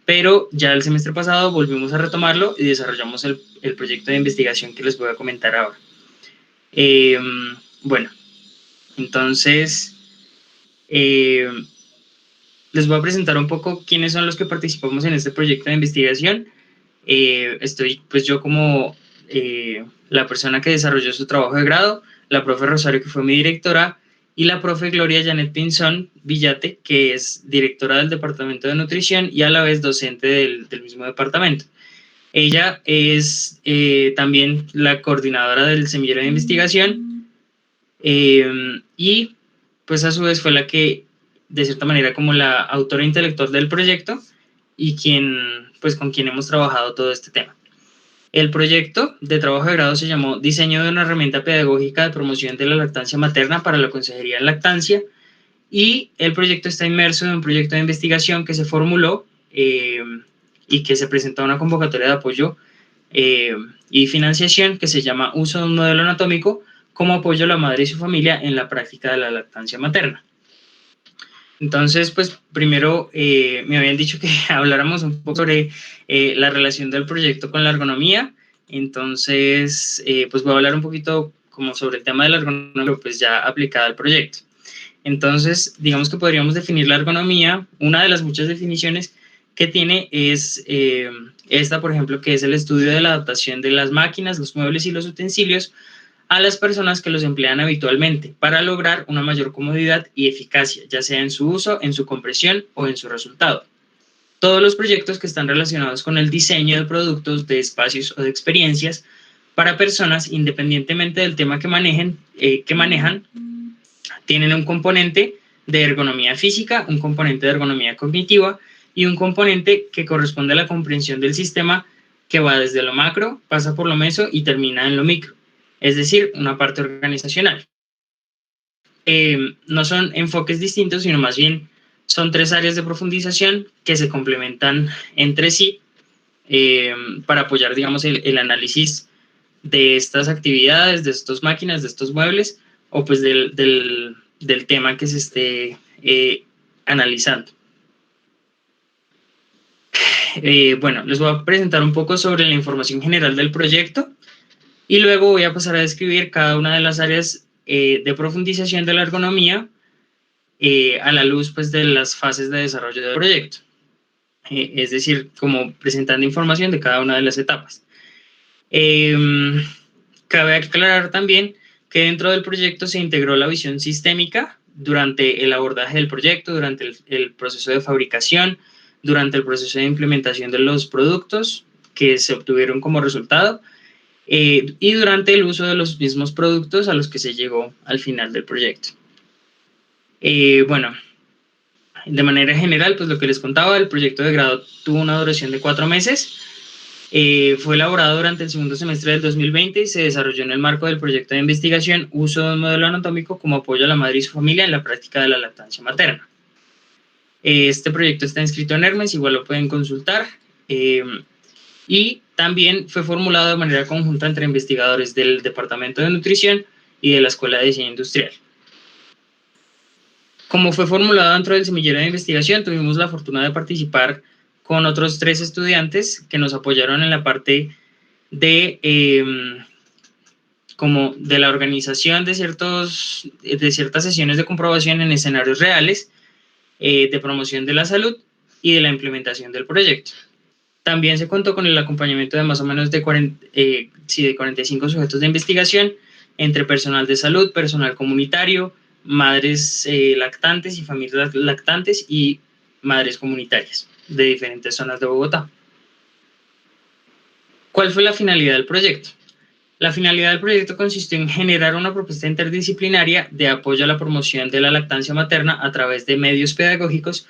pero ya el semestre pasado volvimos a retomarlo y desarrollamos el proyecto de investigación que les voy a comentar ahora. Bueno, entonces les voy a presentar un poco quiénes son los que participamos en este proyecto de investigación. Estoy pues yo como la persona que desarrolló su trabajo de grado, la profe Rosario, que fue mi directora, y la profe Gloria Janet Pinzón Villate, que es directora del departamento de nutrición y a la vez docente del mismo departamento. Ella es también la coordinadora del semillero de investigación y pues a su vez fue la que, de cierta manera, como la autora intelectual del proyecto y con quien hemos trabajado todo este tema. El proyecto de trabajo de grado se llamó Diseño de una herramienta pedagógica de promoción de la lactancia materna para la Consejería en Lactancia, y el proyecto está inmerso en un proyecto de investigación que se formuló y que se presentó a una convocatoria de apoyo y financiación que se llama Uso de un modelo anatómico como apoyo a la madre y su familia en la práctica de la lactancia materna. Entonces, pues primero me habían dicho que habláramos un poco sobre la relación del proyecto con la ergonomía. Entonces, pues voy a hablar un poquito como sobre el tema de la ergonomía, pues ya aplicada al proyecto. Entonces, digamos que podríamos definir la ergonomía. Una de las muchas definiciones que tiene es esta, por ejemplo, que es el estudio de la adaptación de las máquinas, los muebles y los utensilios a las personas que los emplean habitualmente para lograr una mayor comodidad y eficacia, ya sea en su uso, en su compresión o en su resultado. Todos los proyectos que están relacionados con el diseño de productos, de espacios o de experiencias para personas, independientemente del tema que manejan, tienen un componente de ergonomía física, un componente de ergonomía cognitiva y un componente que corresponde a la comprensión del sistema, que va desde lo macro, pasa por lo meso y termina en lo micro, es decir, una parte organizacional. No son enfoques distintos, sino más bien son 3 áreas de profundización que se complementan entre sí para apoyar, digamos, el análisis de estas actividades, de estas máquinas, de estos muebles, o pues del tema que se esté analizando. Bueno, les voy a presentar un poco sobre la información general del proyecto y luego voy a pasar a describir cada una de las áreas de profundización de la ergonomía a la luz pues, de las fases de desarrollo del proyecto. Es decir, como presentando información de cada una de las etapas. Cabe aclarar también que dentro del proyecto se integró la visión sistémica durante el abordaje del proyecto, durante el proceso de fabricación, durante el proceso de implementación de los productos que se obtuvieron como resultado, y durante el uso de los mismos productos a los que se llegó al final del proyecto. Bueno, de manera general, pues lo que les contaba, el proyecto de grado tuvo una duración de 4 meses. Fue elaborado durante el segundo semestre del 2020 y se desarrolló en el marco del proyecto de investigación Uso de un modelo anatómico como apoyo a la madre y su familia en la práctica de la lactancia materna. Este proyecto está inscrito en Hermes, igual lo pueden consultar. Y también fue formulado de manera conjunta entre investigadores del Departamento de Nutrición y de la Escuela de Diseño Industrial. Como fue formulado dentro del semillero de investigación, tuvimos la fortuna de participar con otros 3 estudiantes que nos apoyaron en la parte de, como de la organización de ciertas sesiones de comprobación en escenarios reales, de promoción de la salud y de la implementación del proyecto. También se contó con el acompañamiento de más o menos de 45 sujetos de investigación, entre personal de salud, personal comunitario, madres lactantes y familias lactantes y madres comunitarias de diferentes zonas de Bogotá. ¿Cuál fue la finalidad del proyecto? La finalidad del proyecto consistió en generar una propuesta interdisciplinaria de apoyo a la promoción de la lactancia materna a través de medios pedagógicos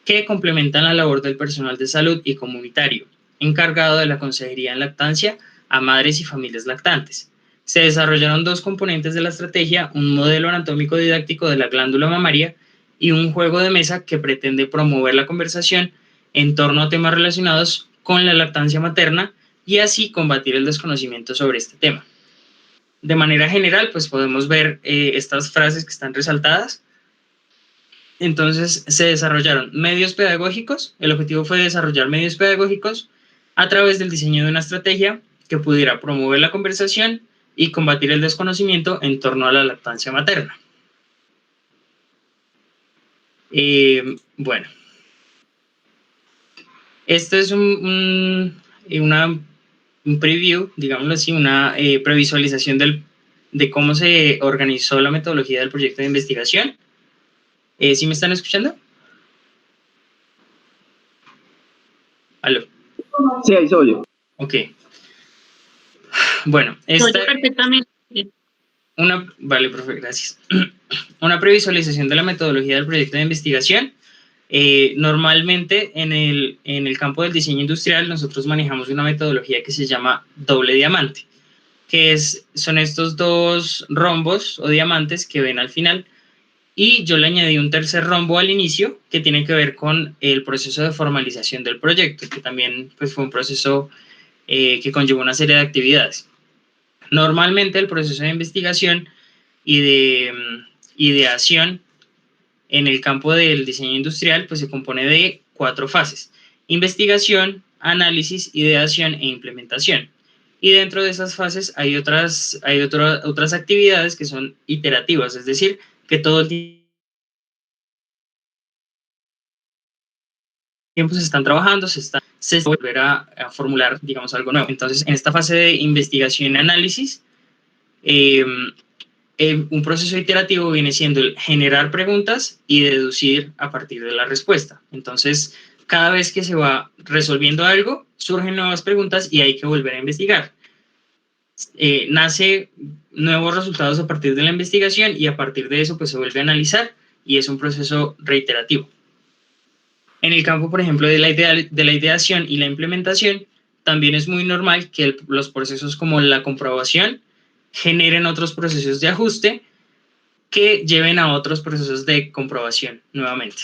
que complementan la labor del personal de salud y comunitario, encargado de la consejería en lactancia a madres y familias lactantes. Se desarrollaron 2 componentes de la estrategia, un modelo anatómico didáctico de la glándula mamaria y un juego de mesa que pretende promover la conversación en torno a temas relacionados con la lactancia materna y así combatir el desconocimiento sobre este tema. De manera general, pues podemos ver estas frases que están resaltadas. Entonces, se desarrollaron medios pedagógicos. El objetivo fue desarrollar medios pedagógicos a través del diseño de una estrategia que pudiera promover la conversación y combatir el desconocimiento en torno a la lactancia materna. Bueno, este es un preview, digámoslo así, una previsualización de cómo se organizó la metodología del proyecto de investigación. ¿Sí me están escuchando? ¿Aló? Sí, ahí se oye. Ok. Bueno, esta... perfectamente. Vale, profe, gracias. Una previsualización de la metodología del proyecto de investigación. Normalmente en el campo del diseño industrial nosotros manejamos una metodología que se llama doble diamante, que son estos 2 rombos o diamantes que ven al final, y yo le añadí un tercer rombo al inicio que tiene que ver con el proceso de formalización del proyecto, que también pues, fue un proceso que conllevó una serie de actividades. Normalmente el proceso de investigación y de ideación en el campo del diseño industrial pues se compone de 4 fases: investigación, análisis, ideación e implementación. Y dentro de esas fases hay otras actividades que son iterativas, es decir, que todo el tiempo se están trabajando, se volver a formular, digamos, algo nuevo. Entonces, en esta fase de investigación y análisis, un proceso iterativo viene siendo el generar preguntas y deducir a partir de la respuesta. Entonces, cada vez que se va resolviendo algo, surgen nuevas preguntas y hay que volver a investigar. Nace nuevos resultados a partir de la investigación y a partir de eso pues, se vuelve a analizar y es un proceso reiterativo. En el campo, por ejemplo, de la ideación y la implementación, también es muy normal que los procesos como la comprobación generen otros procesos de ajuste que lleven a otros procesos de comprobación nuevamente.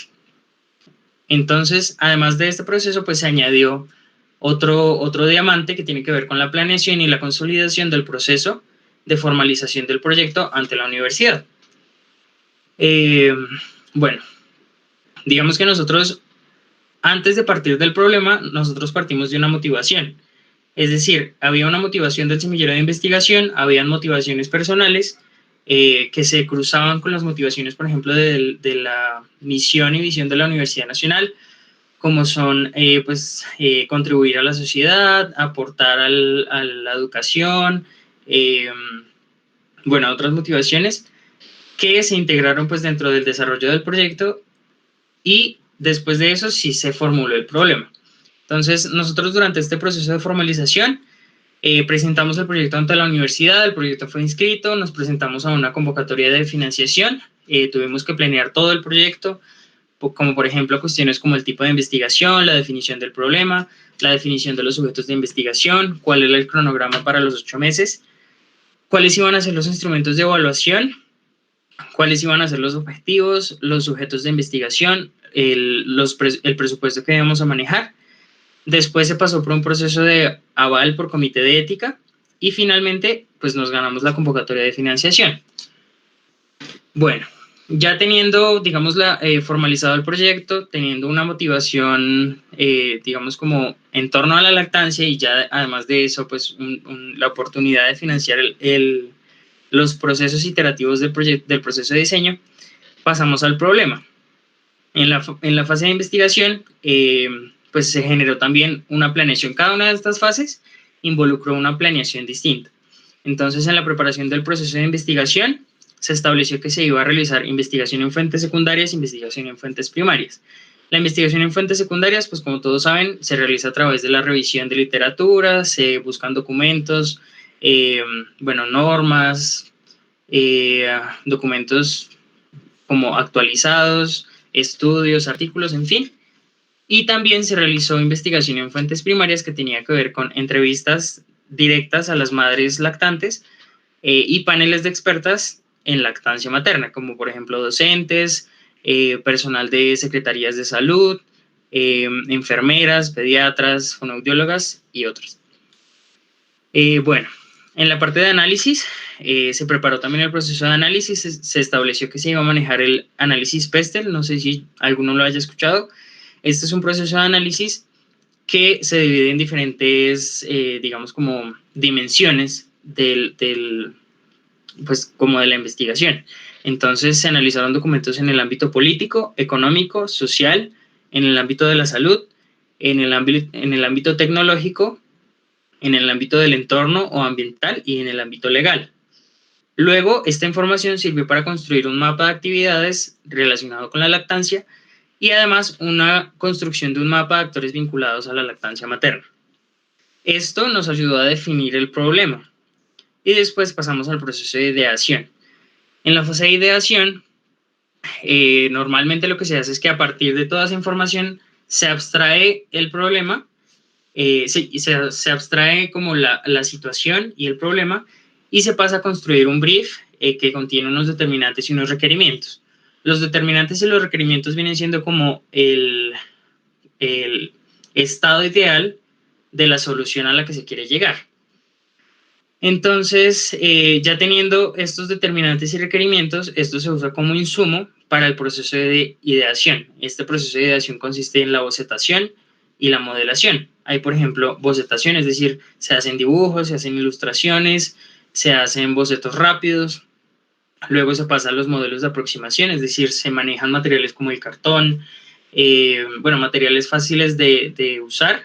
Entonces, además de este proceso, pues se añadió otro diamante que tiene que ver con la planeación y la consolidación del proceso de formalización del proyecto ante la universidad. Bueno, digamos que nosotros, antes de partir del problema, nosotros partimos de una motivación. Es decir, había una motivación del semillero de investigación, habían motivaciones personales que se cruzaban con las motivaciones, por ejemplo, de la misión y visión de la Universidad Nacional, como son contribuir a la sociedad, aportar a la educación, bueno, otras motivaciones que se integraron pues dentro del desarrollo del proyecto y después de eso sí se formuló el problema. Entonces, nosotros durante este proceso de formalización Presentamos el proyecto ante la universidad, el proyecto fue inscrito, nos presentamos a una convocatoria de financiación, tuvimos que planear todo el proyecto, como por ejemplo cuestiones como el tipo de investigación, la definición del problema, la definición de los sujetos de investigación, cuál era el cronograma para los 8 meses, cuáles iban a ser los instrumentos de evaluación, cuáles iban a ser los objetivos, los sujetos de investigación, el presupuesto que íbamos a manejar. Después se pasó por un proceso de aval por comité de ética y finalmente pues nos ganamos la convocatoria de financiación. Bueno, ya teniendo, digamos, formalizado el proyecto, teniendo una motivación, digamos, como en torno a la lactancia y ya además de eso, pues la oportunidad de financiar los procesos iterativos del proceso de diseño, pasamos al problema. En la fase de investigación, pues se generó también una planeación. Cada una de estas fases involucró una planeación distinta. Entonces, en la preparación del proceso de investigación, se estableció que se iba a realizar investigación en fuentes secundarias e investigación en fuentes primarias. La investigación en fuentes secundarias, pues como todos saben, se realiza a través de la revisión de literatura, se buscan documentos, normas, documentos como actualizados, estudios, artículos, en fin. Y también se realizó investigación en fuentes primarias que tenía que ver con entrevistas directas a las madres lactantes y paneles de expertas en lactancia materna, como por ejemplo docentes, personal de secretarías de salud, enfermeras, pediatras, fonoaudiólogas y otros. En la parte de análisis, se preparó también el proceso de análisis, se estableció que se iba a manejar el análisis Pestel, no sé si alguno lo haya escuchado. Este es un proceso de análisis que se divide en diferentes, digamos, como dimensiones pues, como de la investigación. Entonces, se analizaron documentos en el ámbito político, económico, social, en el ámbito de la salud, en el ámbito tecnológico, en el ámbito del entorno o ambiental y en el ámbito legal. Luego, esta información sirvió para construir un mapa de actividades relacionado con la lactancia y además una construcción de un mapa de actores vinculados a la lactancia materna. Esto nos ayudó a definir el problema y después pasamos al proceso de ideación. En la fase de ideación, normalmente lo que se hace es que a partir de toda esa información se abstrae el problema, se abstrae como la situación y el problema y se pasa a construir un brief que contiene unos determinantes y unos requerimientos. Los determinantes y los requerimientos vienen siendo como el estado ideal de la solución a la que se quiere llegar. Entonces, ya teniendo estos determinantes y requerimientos, esto se usa como insumo para el proceso de ideación. Este proceso de ideación consiste en la bocetación y la modelación. Hay, por ejemplo, bocetación, es decir, se hacen dibujos, se hacen ilustraciones, se hacen bocetos rápidos. Luego se pasa a los modelos de aproximación, es decir, se manejan materiales como el cartón, materiales fáciles de usar,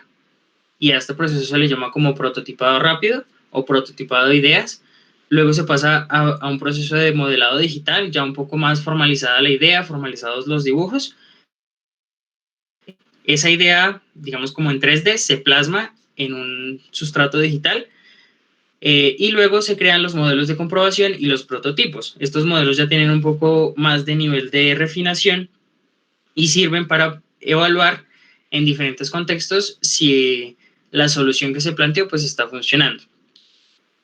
y a este proceso se le llama como prototipado rápido o prototipado de ideas. Luego se pasa a un proceso de modelado digital, ya un poco más formalizada la idea, formalizados los dibujos. Esa idea, digamos como en 3D, se plasma en un sustrato digital y luego se crean los modelos de comprobación y los prototipos. Estos modelos ya tienen un poco más de nivel de refinación y sirven para evaluar en diferentes contextos si la solución que se planteó pues está funcionando.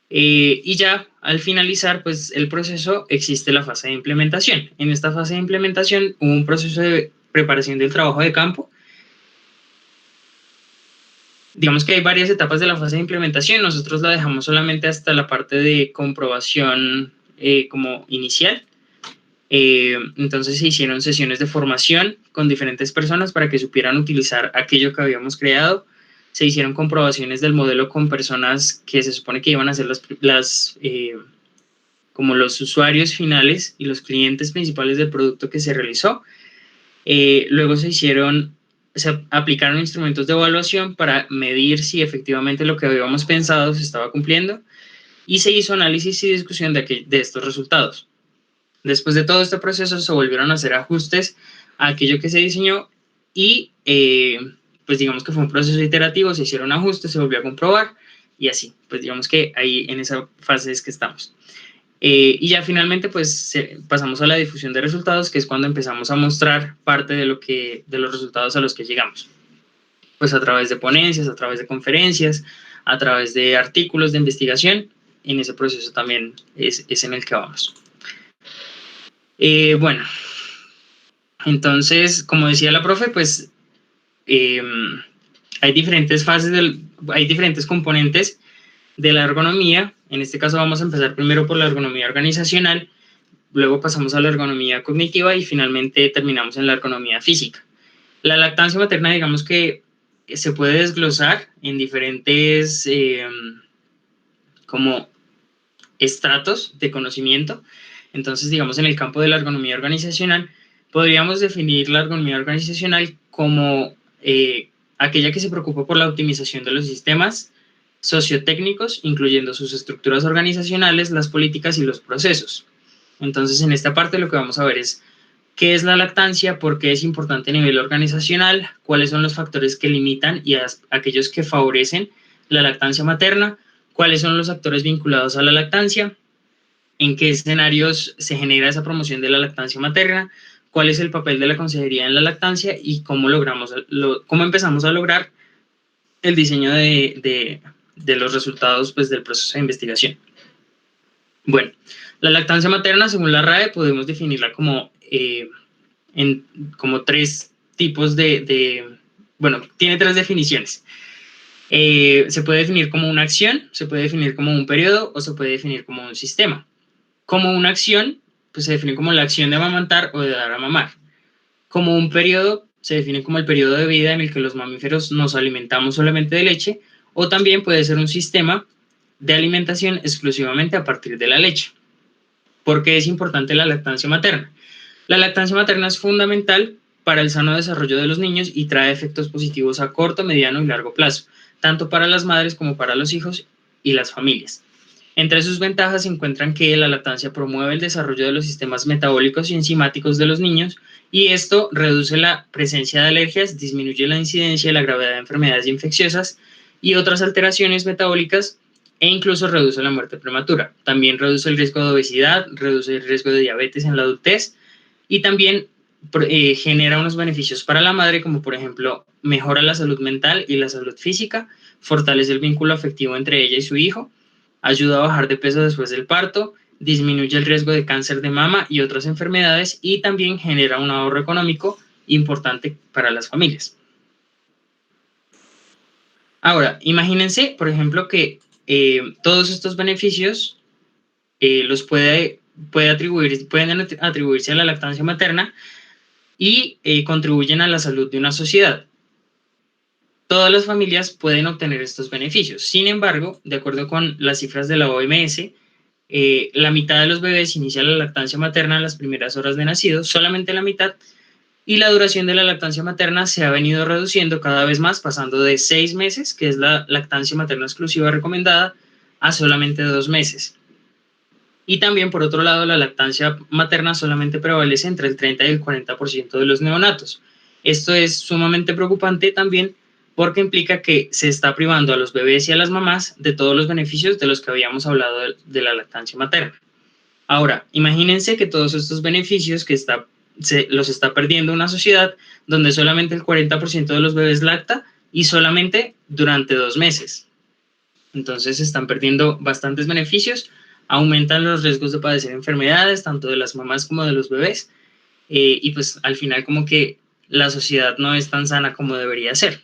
Y ya al finalizar pues el proceso existe la fase de implementación. En esta fase de implementación hubo un proceso de preparación del trabajo de campo. Digamos que hay varias etapas de la fase de implementación. Nosotros la dejamos solamente hasta la parte de comprobación como inicial. Entonces se hicieron sesiones de formación con diferentes personas para que supieran utilizar aquello que habíamos creado. Se hicieron comprobaciones del modelo con personas que se supone que iban a ser como los usuarios finales y los clientes principales del producto que se realizó. Luego se aplicaron instrumentos de evaluación para medir si efectivamente lo que habíamos pensado se estaba cumpliendo y se hizo análisis y discusión de estos resultados. Después de todo este proceso se volvieron a hacer ajustes a aquello que se diseñó y pues digamos que fue un proceso iterativo, se hicieron ajustes, se volvió a comprobar y así. Pues digamos que ahí en esa fase es que estamos. Y ya finalmente pues pasamos a la difusión de resultados, que es cuando empezamos a mostrar parte de los resultados a los que llegamos. Pues a través de ponencias, a través de conferencias, a través de artículos de investigación. En ese proceso también es en el que vamos. Bueno, entonces, como decía la profe, pues hay diferentes fases, hay diferentes componentes de la ergonomía. En este caso vamos a empezar primero por la ergonomía organizacional, luego pasamos a la ergonomía cognitiva y finalmente terminamos en la ergonomía física. La lactancia materna, digamos que se puede desglosar en diferentes como estratos de conocimiento. Entonces, digamos, en el campo de la ergonomía organizacional, podríamos definir la ergonomía organizacional como aquella que se preocupa por la optimización de los sistemas sociotécnicos, incluyendo sus estructuras organizacionales, las políticas y los procesos. Entonces, en esta parte lo que vamos a ver es qué es la lactancia, por qué es importante a nivel organizacional, cuáles son los factores que limitan y aquellos que favorecen la lactancia materna, cuáles son los actores vinculados a la lactancia, en qué escenarios se genera esa promoción de la lactancia materna, cuál es el papel de la consejería en la lactancia y cómo empezamos a lograr el diseño de los resultados pues, del proceso de investigación. Bueno, la lactancia materna, según la RAE, podemos definirla como, como tres tipos bueno, tiene tres definiciones. Se puede definir como una acción, se puede definir como un periodo o se puede definir como un sistema. Como una acción, pues se define como la acción de amamantar o de dar a mamar. Como un periodo, se define como el periodo de vida en el que los mamíferos nos alimentamos solamente de leche, o también puede ser un sistema de alimentación exclusivamente a partir de la leche. ¿Por qué es importante la lactancia materna? La lactancia materna es fundamental para el sano desarrollo de los niños y trae efectos positivos a corto, mediano y largo plazo, tanto para las madres como para los hijos y las familias. Entre sus ventajas se encuentran que la lactancia promueve el desarrollo de los sistemas metabólicos y enzimáticos de los niños y esto reduce la presencia de alergias, disminuye la incidencia y la gravedad de enfermedades infecciosas y otras alteraciones metabólicas e incluso reduce la muerte prematura. También reduce el riesgo de obesidad, reduce el riesgo de diabetes en la adultez y también genera unos beneficios para la madre, como por ejemplo mejora la salud mental y la salud física, fortalece el vínculo afectivo entre ella y su hijo, ayuda a bajar de peso después del parto, disminuye el riesgo de cáncer de mama y otras enfermedades y también genera un ahorro económico importante para las familias. Ahora, imagínense, por ejemplo, que todos estos beneficios los pueden atribuirse a la lactancia materna y contribuyen a la salud de una sociedad. Todas las familias pueden obtener estos beneficios. Sin embargo, de acuerdo con las cifras de la OMS, la mitad de los bebés inicia la lactancia materna en las primeras horas de nacido, solamente la mitad, y la duración de la lactancia materna se ha venido reduciendo cada vez más, pasando de 6 meses, que es la lactancia materna exclusiva recomendada, a solamente 2 meses. Y también, por otro lado, la lactancia materna solamente prevalece entre el 30 y el 40% de los neonatos. Esto es sumamente preocupante también porque implica que se está privando a los bebés y a las mamás de todos los beneficios de los que habíamos hablado de la lactancia materna. Ahora, imagínense que todos estos beneficios los está perdiendo una sociedad donde solamente el 40% de los bebés lacta y solamente durante 2 meses. Entonces se están perdiendo bastantes beneficios, aumentan los riesgos de padecer enfermedades, tanto de las mamás como de los bebés, y pues al final como que la sociedad no es tan sana como debería ser.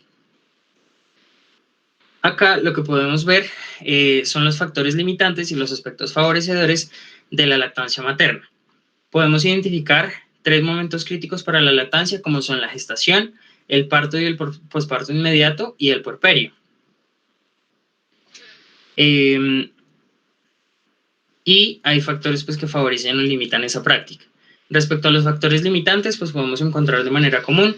Acá lo que podemos ver son los factores limitantes y los aspectos favorecedores de la lactancia materna. Podemos identificar 3 momentos críticos para la lactancia, como son la gestación, el parto y el posparto inmediato y el puerperio. Y hay factores pues, que favorecen o limitan esa práctica. Respecto a los factores limitantes, pues podemos encontrar de manera común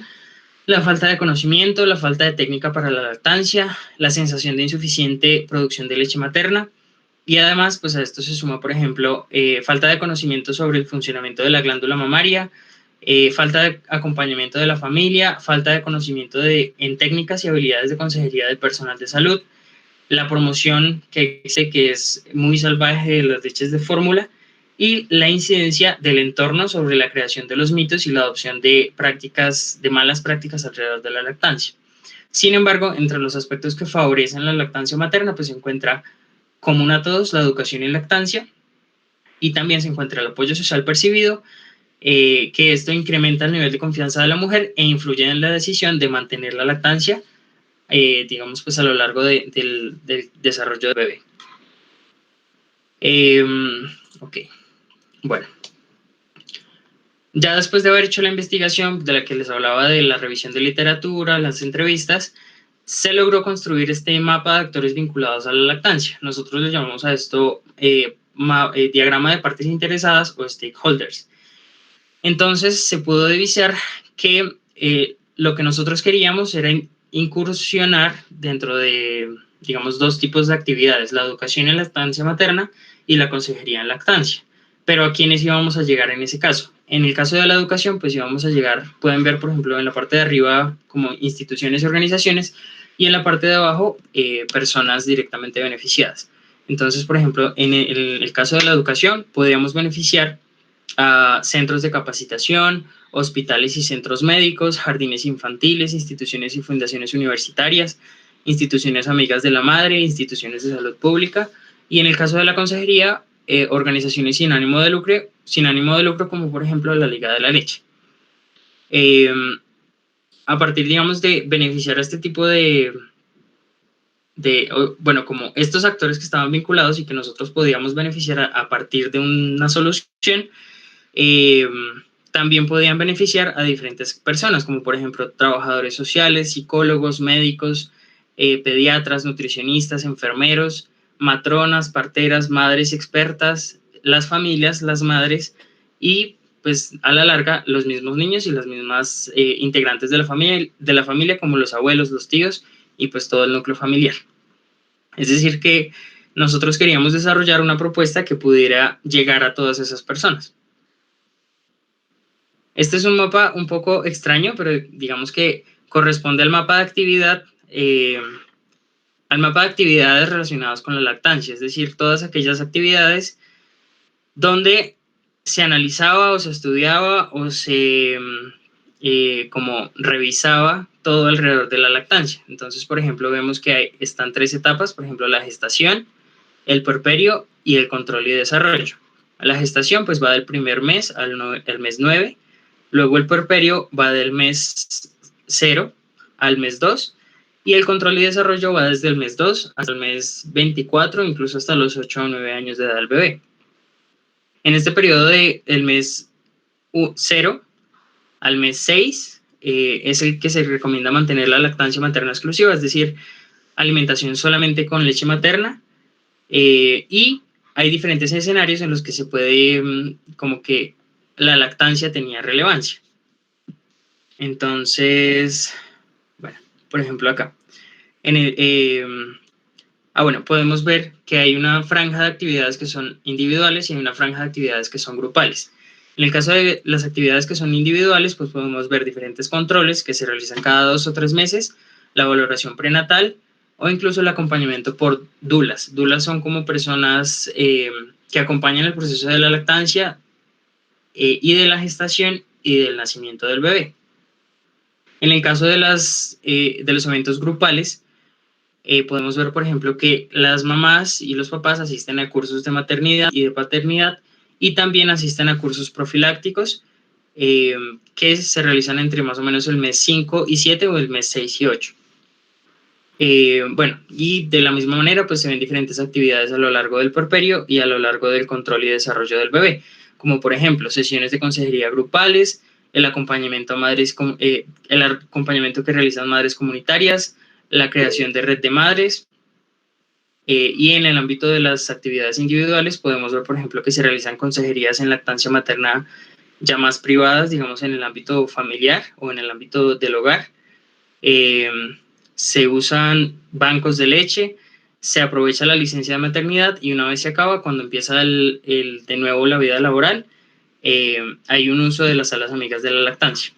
la falta de conocimiento, la falta de técnica para la lactancia, la sensación de insuficiente producción de leche materna y además pues a esto se suma, por ejemplo, falta de conocimiento sobre el funcionamiento de la glándula mamaria, falta de acompañamiento de la familia, falta de conocimiento en técnicas y habilidades de consejería del personal de salud, la promoción que es muy salvaje de las leches de fórmula y la incidencia del entorno sobre la creación de los mitos y la adopción de malas prácticas alrededor de la lactancia. Sin embargo, entre los aspectos que favorecen la lactancia materna, pues se encuentra común a todos la educación en lactancia y también se encuentra el apoyo social percibido, que esto incrementa el nivel de confianza de la mujer e influye en la decisión de mantener la lactancia, digamos, pues a lo largo del desarrollo del bebé. Ok, bueno. Ya después de haber hecho la investigación de la que les hablaba de la revisión de literatura, las entrevistas, se logró construir este mapa de actores vinculados a la lactancia. Nosotros le llamamos a esto diagrama de partes interesadas o stakeholders. Entonces se pudo divisar que lo que nosotros queríamos era incursionar dentro de, digamos, dos tipos de actividades, la educación en lactancia materna y la consejería en lactancia. Pero ¿a quiénes íbamos a llegar en ese caso? En el caso de la educación, pues íbamos a llegar, pueden ver, por ejemplo, en la parte de arriba como instituciones y organizaciones y en la parte de abajo personas directamente beneficiadas. Entonces, por ejemplo, en el caso de la educación, podríamos beneficiar a centros de capacitación, hospitales y centros médicos, jardines infantiles, instituciones y fundaciones universitarias, instituciones amigas de la madre, instituciones de salud pública, y en el caso de la consejería, organizaciones sin ánimo de lucro como por ejemplo la Liga de la Leche. A partir, digamos, de beneficiar a este tipo bueno, como estos actores que estaban vinculados y que nosotros podíamos beneficiar a partir de una solución, también podían beneficiar a diferentes personas, como por ejemplo trabajadores sociales, psicólogos, médicos, pediatras, nutricionistas, enfermeros, matronas, parteras, madres expertas, las familias, las madres y pues a la larga los mismos niños y las mismas integrantes de la familia como los abuelos, los tíos y pues todo el núcleo familiar. Es decir que nosotros queríamos desarrollar una propuesta que pudiera llegar a todas esas personas. Este es un mapa un poco extraño, pero digamos que corresponde al mapa de actividades relacionadas con la lactancia, es decir, todas aquellas actividades donde se analizaba o se estudiaba o se como revisaba todo alrededor de la lactancia. Entonces, por ejemplo, vemos que están 3 etapas, por ejemplo, la gestación, el puerperio y el control y desarrollo. La gestación pues va del primer mes al mes 9, luego el puerperio va del mes 0 al mes 2 y el control y desarrollo va desde el mes 2 hasta el mes 24, incluso hasta los 8 o 9 años de edad del bebé. En este periodo del mes 0 al mes 6 es el que se recomienda mantener la lactancia materna exclusiva, es decir, alimentación solamente con leche materna, y hay diferentes escenarios en los que se puede, como que la lactancia tenía relevancia. Entonces, bueno, por ejemplo acá, bueno, podemos ver que hay una franja de actividades que son individuales y hay una franja de actividades que son grupales. En el caso de las actividades que son individuales, pues podemos ver diferentes controles que se realizan cada 2 o 3 meses, la valoración prenatal o incluso el acompañamiento por dulas. Dulas son como personas que acompañan el proceso de la lactancia y de la gestación y del nacimiento del bebé. En el caso de los eventos grupales, podemos ver, por ejemplo, que las mamás y los papás asisten a cursos de maternidad y de paternidad y también asisten a cursos profilácticos que se realizan entre más o menos el mes 5 y 7 o el mes 6 y 8. Bueno, y de la misma manera, pues se ven diferentes actividades a lo largo del puerperio y a lo largo del control y desarrollo del bebé, como por ejemplo sesiones de consejería grupales, el acompañamiento a madres, el acompañamiento que realizan madres comunitarias, la creación de red de madres, y en el ámbito de las actividades individuales podemos ver, por ejemplo, que se realizan consejerías en lactancia materna ya más privadas, digamos en el ámbito familiar o en el ámbito del hogar. Se usan bancos de leche, se aprovecha la licencia de maternidad y una vez se acaba, cuando empieza de nuevo la vida laboral, hay un uso de las salas amigas de la lactancia.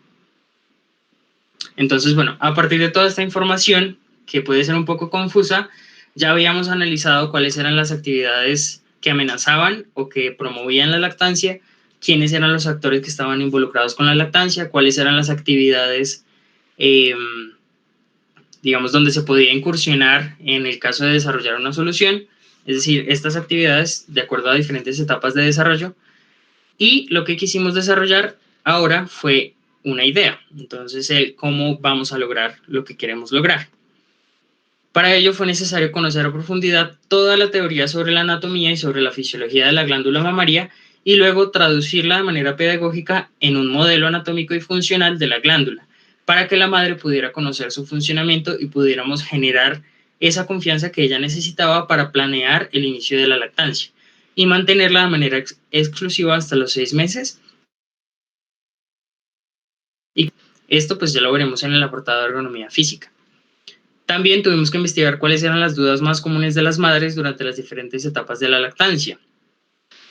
Entonces, bueno, a partir de toda esta información, que puede ser un poco confusa, Ya habíamos analizado cuáles eran las actividades que amenazaban o que promovían la lactancia, quiénes eran los actores que estaban involucrados con la lactancia, cuáles eran las actividades, digamos, donde se podía incursionar en el caso de desarrollar una solución, es decir, estas actividades de acuerdo a diferentes etapas de desarrollo, y lo que quisimos desarrollar ahora fue una idea, entonces cómo vamos a lograr lo que queremos lograr. Para ello fue necesario conocer a profundidad toda la teoría sobre la anatomía y sobre la fisiología de la glándula mamaria y luego traducirla de manera pedagógica en un modelo anatómico y funcional de la glándula, para que la madre pudiera conocer su funcionamiento y pudiéramos generar esa confianza que ella necesitaba para planear el inicio de la lactancia y mantenerla de manera exclusiva hasta los 6 meses. Y esto pues ya lo veremos en el apartado de ergonomía física. También tuvimos que investigar cuáles eran las dudas más comunes de las madres durante las diferentes etapas de la lactancia.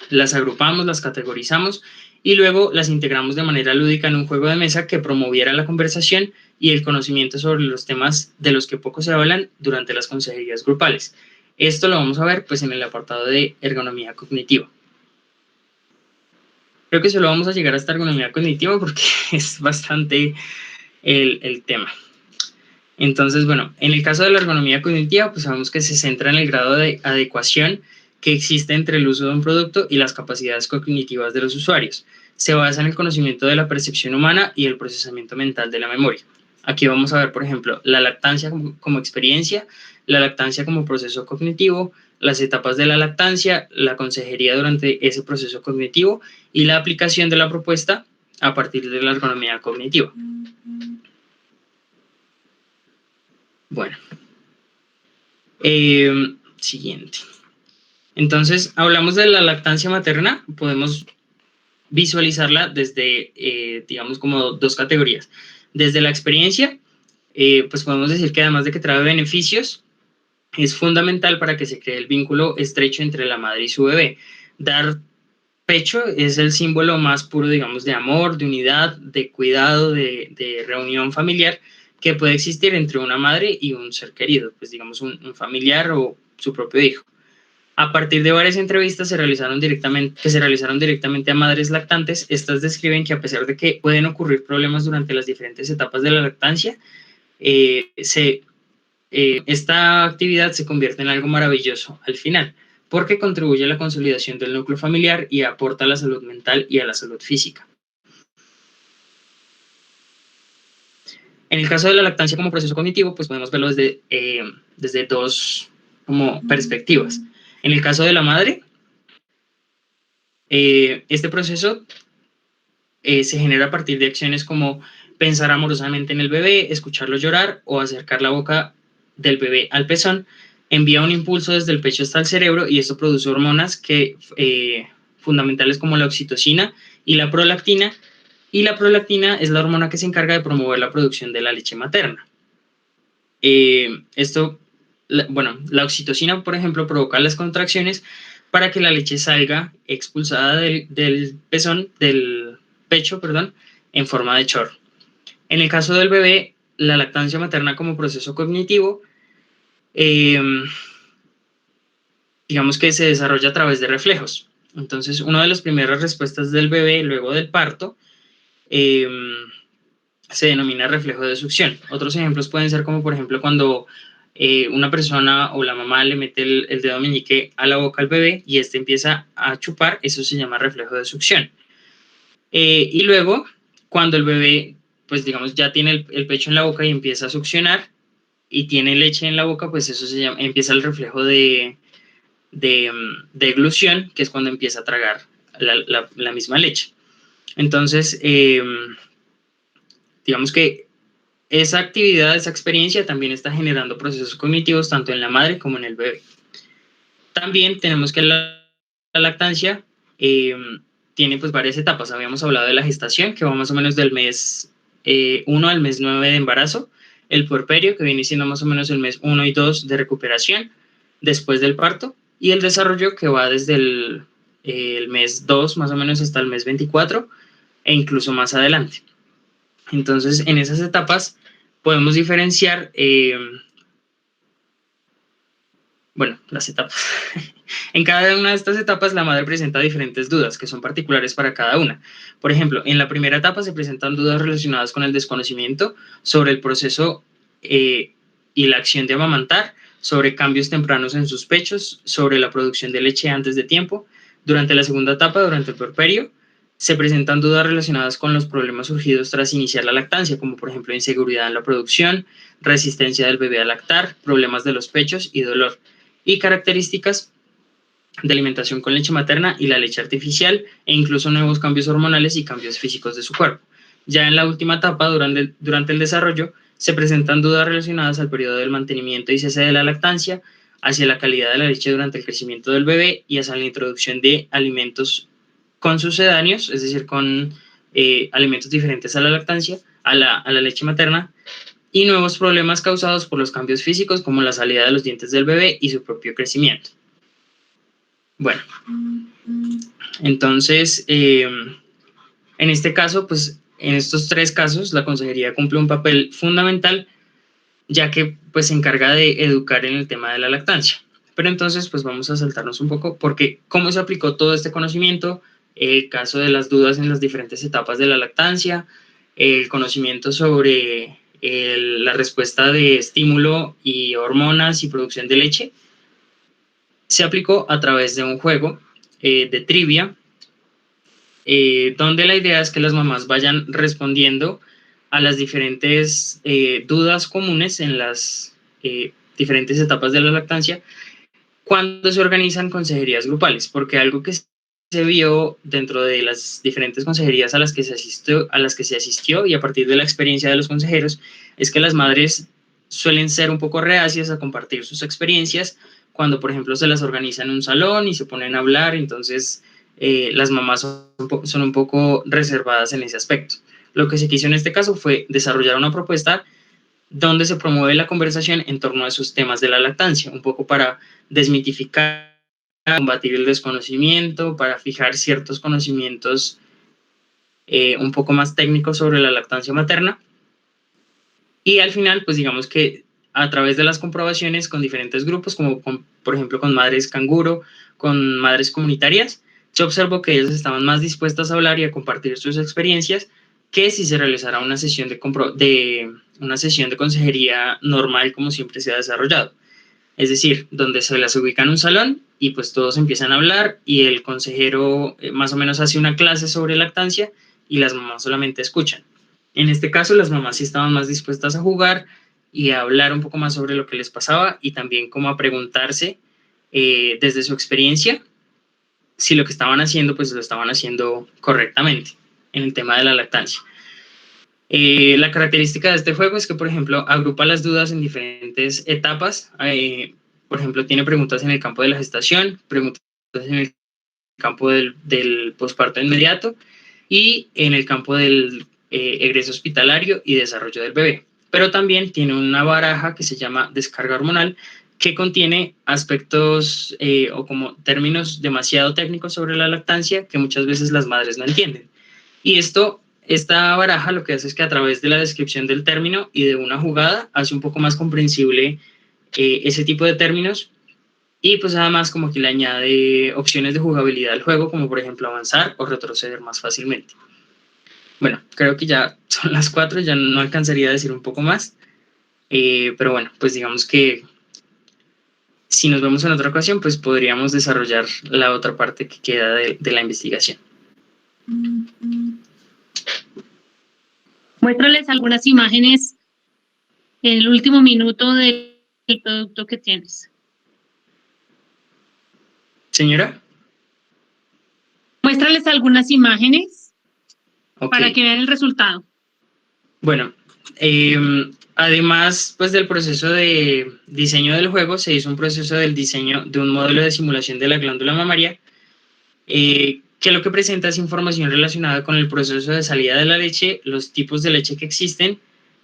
Las agrupamos, las categorizamos y luego las integramos de manera lúdica en un juego de mesa que promoviera la conversación y el conocimiento sobre los temas de los que poco se hablan durante las consejerías grupales. Esto lo vamos a ver pues en el apartado de ergonomía cognitiva. Creo que solo vamos a llegar hasta ergonomía cognitiva porque es bastante el tema. Entonces, bueno, en el caso de la ergonomía cognitiva, pues sabemos que se centra en el grado de adecuación que existe entre el uso de un producto y las capacidades cognitivas de los usuarios. Se basa en el conocimiento de la percepción humana y el procesamiento mental de la memoria. Aquí vamos a ver, por ejemplo, la lactancia como experiencia, la lactancia como proceso cognitivo, las etapas de la lactancia, la consejería durante ese proceso cognitivo y la aplicación de la propuesta a partir de la ergonomía cognitiva. Bueno, siguiente. Entonces, hablamos de la lactancia materna, podemos visualizarla desde, digamos, como dos categorías. Desde la experiencia, pues podemos decir que además de que trae beneficios, es fundamental para que se cree el vínculo estrecho entre la madre y su bebé. Dar pecho es el símbolo más puro, digamos, de amor, de unidad, de cuidado, de reunión familiar que puede existir entre una madre y un ser querido, pues digamos un familiar o su propio hijo. A partir de varias entrevistas que se realizaron directamente a madres lactantes, estas describen que a pesar de que pueden ocurrir problemas durante las diferentes etapas de la lactancia, esta actividad se convierte en algo maravilloso al final, porque contribuye a la consolidación del núcleo familiar y aporta a la salud mental y a la salud física. En el caso de la lactancia como proceso cognitivo, pues podemos verlo desde dos perspectivas. En el caso de la madre, este proceso se genera a partir de acciones como pensar amorosamente en el bebé, escucharlo llorar o acercar la boca del bebé al pezón, envía un impulso desde el pecho hasta el cerebro y esto produce hormonas fundamentales como la oxitocina y la prolactina. Y la prolactina es la hormona que se encarga de promover la producción de la leche materna. La oxitocina, por ejemplo, provoca las contracciones para que la leche salga expulsada del pecho, en forma de chorro. En el caso del bebé, la lactancia materna como proceso cognitivo, digamos que se desarrolla a través de reflejos. Entonces, una de las primeras respuestas del bebé luego del parto se denomina reflejo de succión. Otros ejemplos pueden ser como, por ejemplo, cuando una persona o la mamá le mete el dedo meñique a la boca al bebé y este empieza a chupar, eso se llama reflejo de succión. Y luego, cuando el bebé, pues digamos, ya tiene el pecho en la boca y empieza a succionar y tiene leche en la boca, pues eso empieza el reflejo de eglución, que es cuando empieza a tragar la misma leche. Entonces, digamos que esa actividad, esa experiencia también está generando procesos cognitivos tanto en la madre como en el bebé. También tenemos que la lactancia tiene pues varias etapas. Habíamos hablado de la gestación, que va más o menos del mes 1 al mes 9 de embarazo, el puerperio, que viene siendo más o menos el mes 1 y 2 de recuperación después del parto, y el desarrollo, que va desde el mes 2 más o menos hasta el mes 24 e incluso más adelante. Entonces, en esas etapas podemos diferenciar bueno, las etapas. En cada una de estas etapas, la madre presenta diferentes dudas que son particulares para cada una. Por ejemplo, en la primera etapa se presentan dudas relacionadas con el desconocimiento sobre el proceso y la acción de amamantar, sobre cambios tempranos en sus pechos, sobre la producción de leche antes de tiempo. Durante la segunda etapa, durante el puerperio, se presentan dudas relacionadas con los problemas surgidos tras iniciar la lactancia, como por ejemplo inseguridad en la producción, resistencia del bebé a lactar, problemas de los pechos y dolor, y características de alimentación con leche materna y la leche artificial, e incluso nuevos cambios hormonales y cambios físicos de su cuerpo. Ya en la última etapa, durante el desarrollo, se presentan dudas relacionadas al periodo del mantenimiento y cese de la lactancia, hacia la calidad de la leche durante el crecimiento del bebé y hacia la introducción de alimentos con sucedáneos, es decir, con alimentos diferentes a la lactancia, a la leche materna, y nuevos problemas causados por los cambios físicos como la salida de los dientes del bebé y su propio crecimiento. Bueno, entonces, en este caso, pues en estos 3 casos, la consejería cumple un papel fundamental, ya que pues se encarga de educar en el tema de la lactancia. Pero entonces, pues vamos a saltarnos un poco, porque cómo se aplicó todo este conocimiento, el caso de las dudas en las diferentes etapas de la lactancia, el conocimiento sobre la respuesta de estímulo y hormonas y producción de leche, se aplicó a través de un juego de trivia, donde la idea es que las mamás vayan respondiendo a las diferentes dudas comunes en las diferentes etapas de la lactancia cuando se organizan consejerías grupales, porque algo que se vio dentro de las diferentes consejerías a las que se asistió y a partir de la experiencia de los consejeros es que las madres suelen ser un poco reacias a compartir sus experiencias cuando, por ejemplo, se las organiza en un salón y se ponen a hablar. Entonces las mamás son un poco reservadas en ese aspecto. Lo que se quiso en este caso fue desarrollar una propuesta donde se promueve la conversación en torno a esos temas de la lactancia, un poco para desmitificar, combatir el desconocimiento, para fijar ciertos conocimientos un poco más técnicos sobre la lactancia materna. Y al final, pues digamos que a través de las comprobaciones con diferentes grupos, como por ejemplo con madres canguro, con madres comunitarias, se observó que ellas estaban más dispuestas a hablar y a compartir sus experiencias que si se realizara una sesión de consejería normal como siempre se ha desarrollado. Es decir, donde se las ubica en un salón y pues todos empiezan a hablar y el consejero más o menos hace una clase sobre lactancia y las mamás solamente escuchan. En este caso, las mamás sí estaban más dispuestas a jugar y a hablar un poco más sobre lo que les pasaba y también como a preguntarse desde su experiencia si lo que estaban haciendo, pues lo estaban haciendo correctamente en el tema de la lactancia. La característica de este juego es que, por ejemplo, agrupa las dudas en diferentes etapas. Por ejemplo, tiene preguntas en el campo de la gestación, preguntas en el campo del posparto inmediato y en el campo del egreso hospitalario y desarrollo del bebé. Pero también tiene una baraja que se llama descarga hormonal, que contiene aspectos o como términos demasiado técnicos sobre la lactancia que muchas veces las madres no entienden. Y esta baraja lo que hace es que a través de la descripción del término y de una jugada hace un poco más comprensible ese tipo de términos y pues además como que le añade opciones de jugabilidad al juego, como por ejemplo avanzar o retroceder más fácilmente. Bueno, creo que ya son las 4, ya no alcanzaría a decir un poco más, pero bueno, pues digamos que si nos vemos en otra ocasión, pues podríamos desarrollar la otra parte que queda de la investigación. Muéstrales algunas imágenes en el último minuto del producto que tienes. Señora. Muéstrales algunas imágenes para que vean el resultado. Bueno, además pues del proceso de diseño del juego, se hizo un proceso del diseño de un modelo de simulación de la glándula mamaria, que lo que presenta es información relacionada con el proceso de salida de la leche, los tipos de leche que existen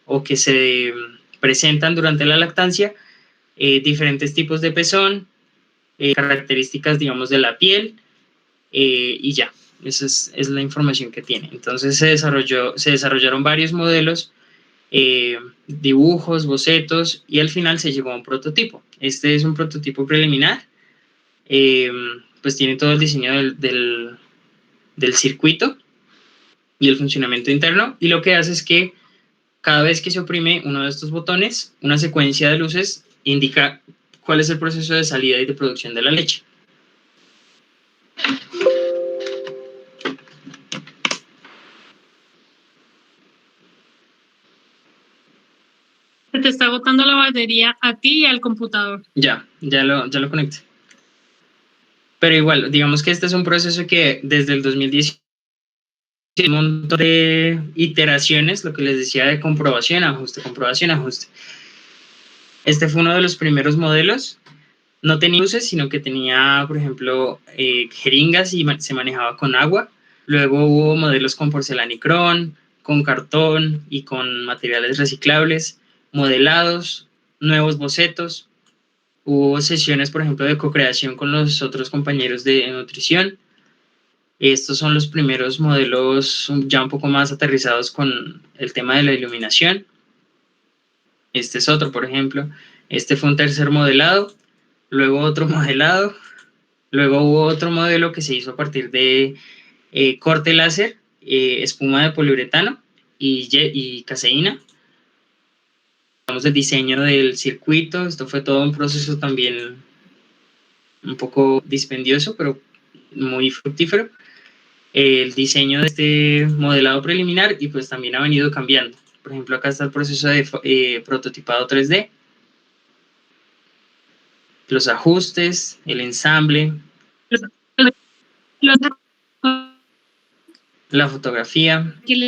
o que se presentan durante la lactancia, diferentes tipos de pezón, características, digamos, de la piel, y ya, esa es la información que tiene. Entonces se desarrollaron varios modelos dibujos, bocetos, y al final se llegó a un prototipo. Este es un prototipo preliminar, pues tiene todo el diseño del circuito y el funcionamiento interno, y lo que hace es que cada vez que se oprime uno de estos botones, una secuencia de luces indica cuál es el proceso de salida y de producción de la leche. Se te está agotando la batería a ti y al computador. Ya lo conecté. Pero igual, digamos que este es un proceso que desde el 2010 un montón de iteraciones, lo que les decía de comprobación, ajuste, comprobación, ajuste. Este fue uno de los primeros modelos. No tenía luces, sino que tenía, por ejemplo, jeringas y se manejaba con agua. Luego hubo modelos con porcelanicrón, con cartón y con materiales reciclables, modelados, nuevos bocetos. Hubo sesiones, por ejemplo, de co-creación con los otros compañeros de nutrición. Estos son los primeros modelos ya un poco más aterrizados con el tema de la iluminación. Este es otro, por ejemplo. Este fue un tercer modelado, luego otro modelado, luego hubo otro modelo que se hizo a partir de corte láser, espuma de poliuretano y caseína. Vamos el diseño del circuito. Esto fue todo un proceso también un poco dispendioso, pero muy fructífero. El diseño de este modelado preliminar, y pues también ha venido cambiando. Por ejemplo, acá está el proceso de prototipado 3D, los ajustes, el ensamble, la fotografía. En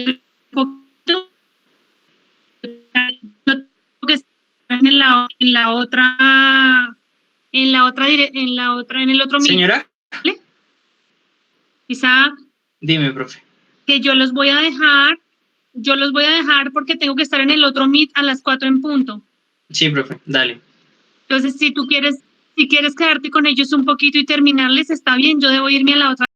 el otro Señora, quizá dime, profe. Que yo los voy a dejar porque tengo que estar en el otro Meet a las 4 en punto. Sí, profe, dale. Entonces, si quieres quedarte con ellos un poquito y terminarles, está bien, yo debo irme a la otra.